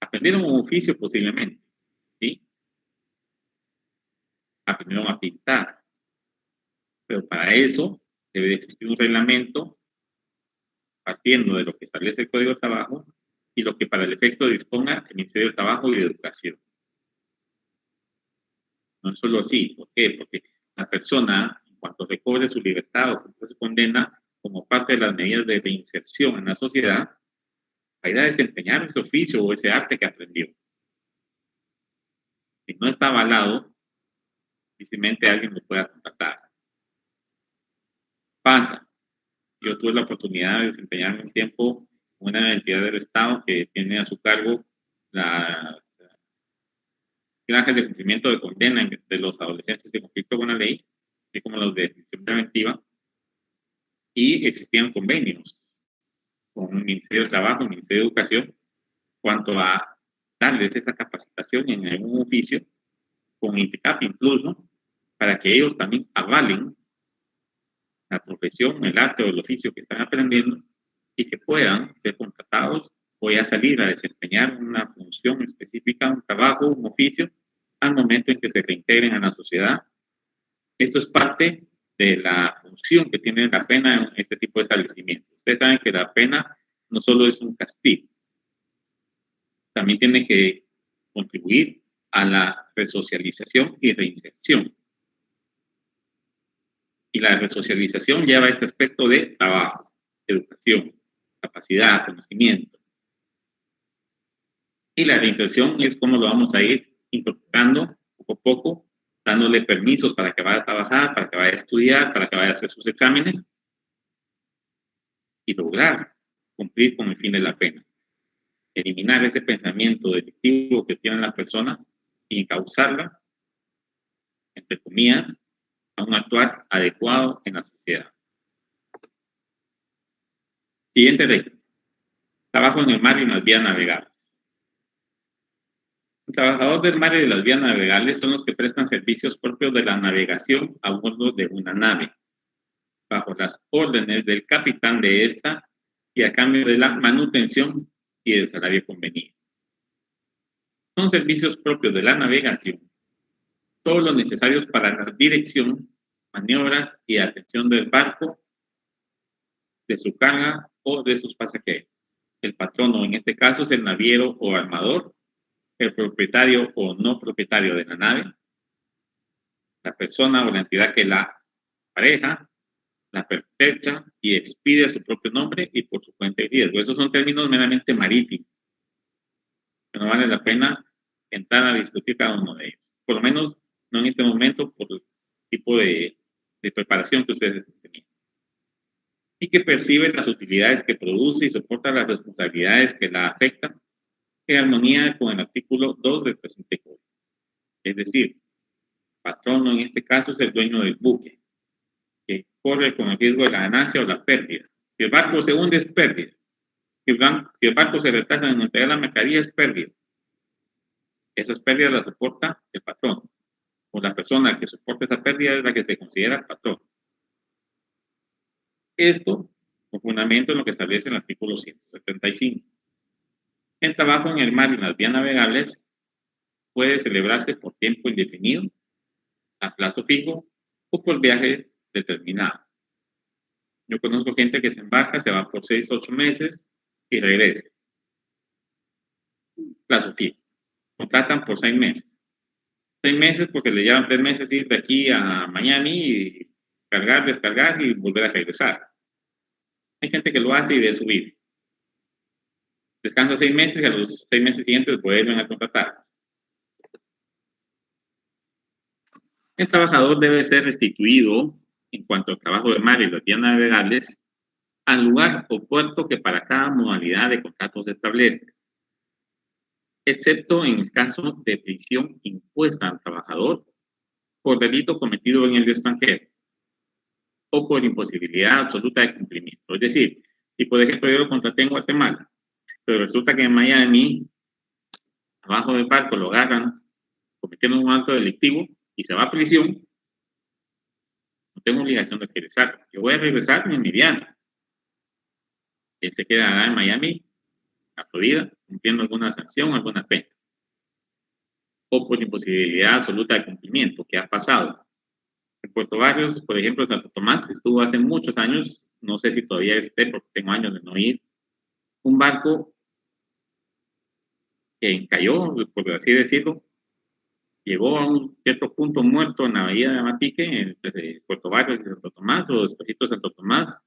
Aprendieron un oficio posiblemente, ¿sí? Aprendieron a pintar, pero para eso debe existir un reglamento partiendo de lo que establece el Código de Trabajo y lo que para el efecto disponga el Ministerio de Trabajo y de Educación. No es solo así, ¿por qué? Porque la persona, en cuanto recobre su libertad o cumpla su condena, como parte de las medidas de reinserción en la sociedad, va a ir a desempeñar ese oficio o ese arte que aprendió. Si no está avalado, difícilmente alguien lo pueda contratar. Pasa. Yo tuve la oportunidad de desempeñarme un tiempo en una entidad del Estado que tiene a su cargo las granjas de cumplimiento de condena de los adolescentes de conflicto con la ley, así como los de detención preventiva, y existían convenios con el Ministerio de Trabajo, el Ministerio de Educación, cuanto a darles esa capacitación en algún oficio, con INTECAP incluso, para que ellos también avalen la profesión, el arte o el oficio que están aprendiendo y que puedan ser contratados o ya salir a desempeñar una función específica, un trabajo, un oficio, al momento en que se reintegren a la sociedad. Esto es parte de la función que tiene la pena en este tipo de establecimientos. Ustedes saben que la pena no solo es un castigo, también tiene que contribuir a la resocialización y reinserción. Y la resocialización lleva este aspecto de trabajo, educación, capacidad, conocimiento. Y la reinserción es cómo lo vamos a ir incorporando poco a poco, dándole permisos para que vaya a trabajar, para que vaya a estudiar, para que vaya a hacer sus exámenes y lograr cumplir con el fin de la pena. Eliminar ese pensamiento delictivo que tiene la persona y encauzarla, entre comillas, a un actuar adecuado en la sociedad. Siguiente regla. Trabajo en el mar y en las vías navegables. Los trabajadores del mar y de las vías navegables son los que prestan servicios propios de la navegación a bordo de una nave, bajo las órdenes del capitán de esta y a cambio de la manutención y del salario convenido. Son servicios propios de la navegación, todos los necesarios para la dirección, maniobras y atención del barco, de su carga o de sus pasajeros. El patrono en este caso es el naviero o armador, el propietario o no propietario de la nave, la persona o la entidad que la pareja, la perpetra y expide a su propio nombre y por su cuenta y riesgo. Esos son términos meramente marítimos, que no vale la pena entrar a discutir cada uno de ellos. Por lo menos no en este momento por el tipo de preparación que ustedes están teniendo. Y que percibe las utilidades que produce y soporta las responsabilidades que la afectan en armonía con el artículo 2 del presente código. Es decir, patrono en este caso es el dueño del buque, que corre con el riesgo de la ganancia o la pérdida. Si el barco se hunde, es pérdida. Si el barco se retrasa en entregar la mercadería, es pérdida. Esas pérdidas las soporta el patrón. O la persona que soporta esa pérdida es la que se considera patrón. Esto con fundamento en lo que establece el artículo 175. El trabajo en el mar y en las vías navegables puede celebrarse por tiempo indefinido, a plazo fijo o por viaje determinado. Yo conozco gente que se embarca, se va por 6, 8 meses y regresa. Plazo fijo. Contratan por 6 meses. 6 meses porque le llevan 3 meses ir de aquí a Miami y cargar, descargar y volver a regresar. Hay gente que lo hace y de subir. Descansa 6 meses y a los 6 meses siguientes vuelven a contratar. El trabajador debe ser restituido en cuanto al trabajo de mar y los días navegables al lugar o puerto que para cada modalidad de contrato se establezca, excepto en el caso de prisión impuesta al trabajador por delito cometido en el extranjero o por imposibilidad absoluta de cumplimiento. Es decir, si por ejemplo yo lo contraté en Guatemala, pero resulta que en Miami, abajo del barco, lo agarran cometiendo un acto delictivo y se va a prisión, no tengo obligación de regresar. Yo voy a regresar en mi viaje. Él se quedará en Miami, a Florida, cumpliendo alguna sanción, alguna pena. O por imposibilidad absoluta de cumplimiento, que ha pasado. En Puerto Barrios, por ejemplo, en Santo Tomás, estuvo hace muchos años, no sé si todavía esté, porque tengo años de no ir, un barco que cayó, por así decirlo, llegó a un cierto punto muerto en la bahía de Matique, entre Puerto Barrios y Santo Tomás, o después de Santo Tomás.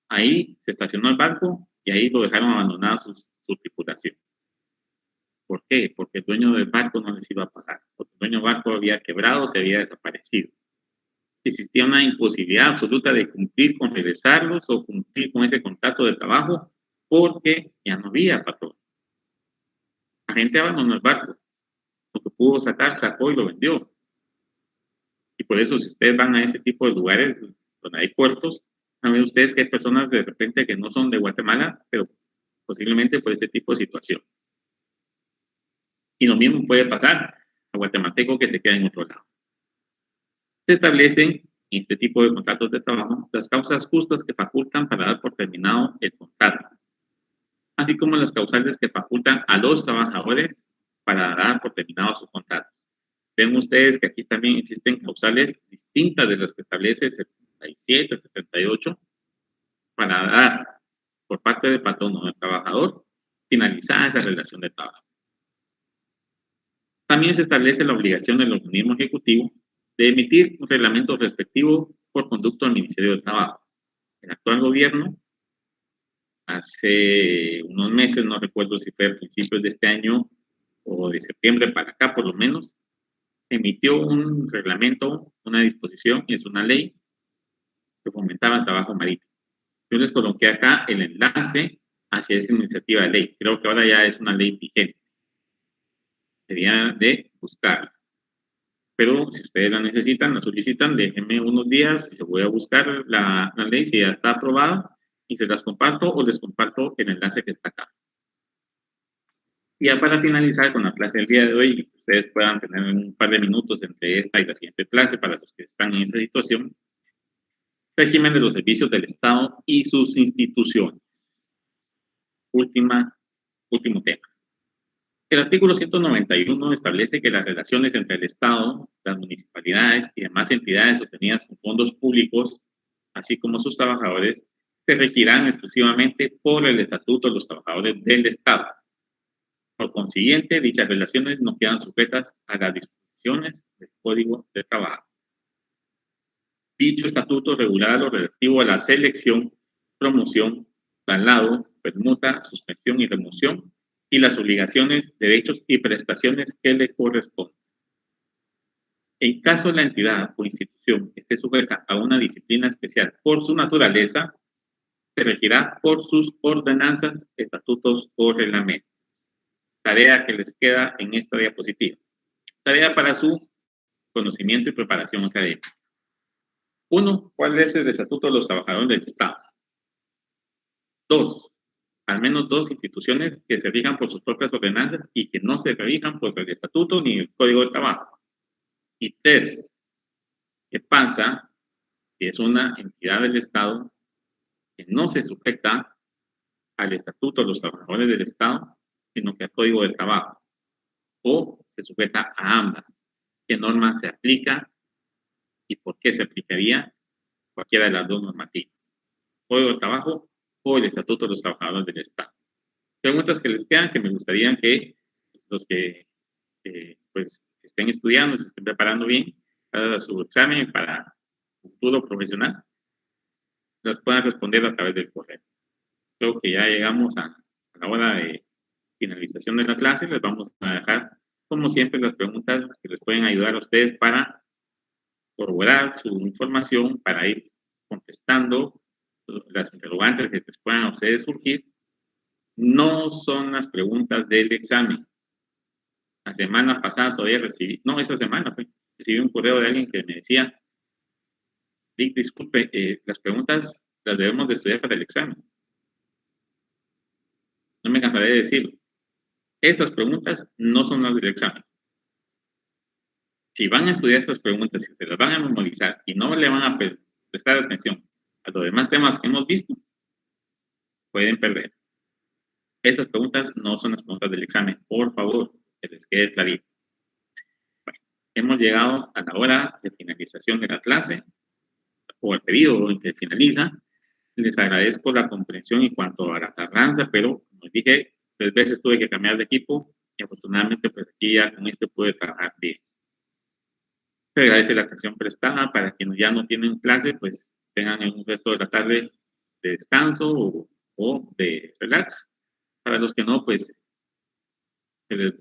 Ahí se estacionó el barco y ahí lo dejaron abandonado su tripulación. ¿Por qué? Porque el dueño del barco no les iba a pagar, porque el dueño del barco había quebrado, se había desaparecido. Existía una imposibilidad absoluta de cumplir con regresarlos o cumplir con ese contrato de trabajo porque ya no había patrón. La gente abandonó el barco, lo que pudo sacar, sacó y lo vendió. Y por eso, si ustedes van a ese tipo de lugares donde hay puertos, van a ver ustedes que hay personas de repente que no son de Guatemala, pero posiblemente por ese tipo de situación. Y lo mismo puede pasar a guatemalteco que se queda en otro lado. Se establecen en este tipo de contratos de trabajo las causas justas que facultan para dar por terminado el contrato, así como las causales que facultan a los trabajadores para dar por terminado su contrato. Ven ustedes que aquí también existen causales distintas de las que establece el 77, 78, para dar por parte del patrón o del trabajador finalizada esa relación de trabajo. También se establece la obligación del organismo ejecutivo de emitir un reglamento respectivo por conducto al Ministerio de Trabajo. El actual gobierno, hace unos meses, no recuerdo si fue a principios de este año o de septiembre para acá por lo menos, emitió un reglamento, una disposición, y es una ley que fomentaba el trabajo marítimo. Yo les coloqué acá el enlace hacia esa iniciativa de ley. Creo que ahora ya es una ley vigente. Sería de buscar. Pero si ustedes la necesitan, la solicitan, déjenme unos días, yo voy a buscar la ley, si ya está aprobada, y se las comparto o les comparto el enlace que está acá. Y ya para finalizar con la clase del día de hoy, y que ustedes puedan tener un par de minutos entre esta y la siguiente clase para los que están en esa situación, régimen de los servicios del Estado y sus instituciones. Último tema. El artículo 191 establece que las relaciones entre el Estado, las municipalidades y demás entidades sostenidas con fondos públicos, así como sus trabajadores, se regirán exclusivamente por el Estatuto de los Trabajadores del Estado. Por consiguiente, dichas relaciones no quedan sujetas a las disposiciones del Código de Trabajo. Dicho estatuto regulará lo relativo a la selección, promoción, traslado, permuta, suspensión y remoción y las obligaciones, derechos y prestaciones que le corresponden. En caso la entidad o institución esté sujeta a una disciplina especial por su naturaleza, se regirá por sus ordenanzas, estatutos o reglamentos. Tarea que les queda en esta diapositiva. Tarea para su conocimiento y preparación académica. 1. ¿Cuál es el estatuto de los trabajadores del Estado? 2. Al menos 2 instituciones que se rijan por sus propias ordenanzas y que no se rijan por el estatuto ni el Código de Trabajo. Y 3. ¿Qué pasa si es una entidad del Estado que no se sujeta al estatuto de los trabajadores del Estado, sino que al Código de Trabajo? O se sujeta a ambas. ¿Qué norma se aplica y por qué se aplicaría cualquiera de las dos normativas? Código de Trabajo o el Estatuto de los Trabajadores del Estado. Preguntas que les quedan que me gustaría que los que pues estén estudiando, se estén preparando bien para su examen, para futuro profesional, las puedan responder a través del correo. Creo que ya llegamos a la hora de finalización de la clase. Les vamos a dejar, como siempre, las preguntas que les pueden ayudar a ustedes para corroborar su información para ir contestando las interrogantes que les puedan a ustedes surgir. No son las preguntas del examen. La semana pasada todavía recibí, no, esa semana recibí un correo de alguien que me decía, Vic, disculpe, las preguntas las debemos de estudiar para el examen. No me cansaré de decirlo. Estas preguntas no son las del examen. Si van a estudiar estas preguntas y se las van a memorizar y no le van a prestar atención a los demás temas que hemos visto, pueden perder. Estas preguntas no son las preguntas del examen. Por favor, que les quede clarito. Bueno, hemos llegado a la hora de finalización de la clase o el periodo en que finaliza. Les agradezco la comprensión en cuanto a la tardanza, pero como dije, 3 veces tuve que cambiar de equipo y afortunadamente pues aquí ya con este pude trabajar bien. Se agradece la atención prestada. Para quienes ya no tienen clase, pues tengan un resto de la tarde de descanso o de relax. Para los que no, pues se les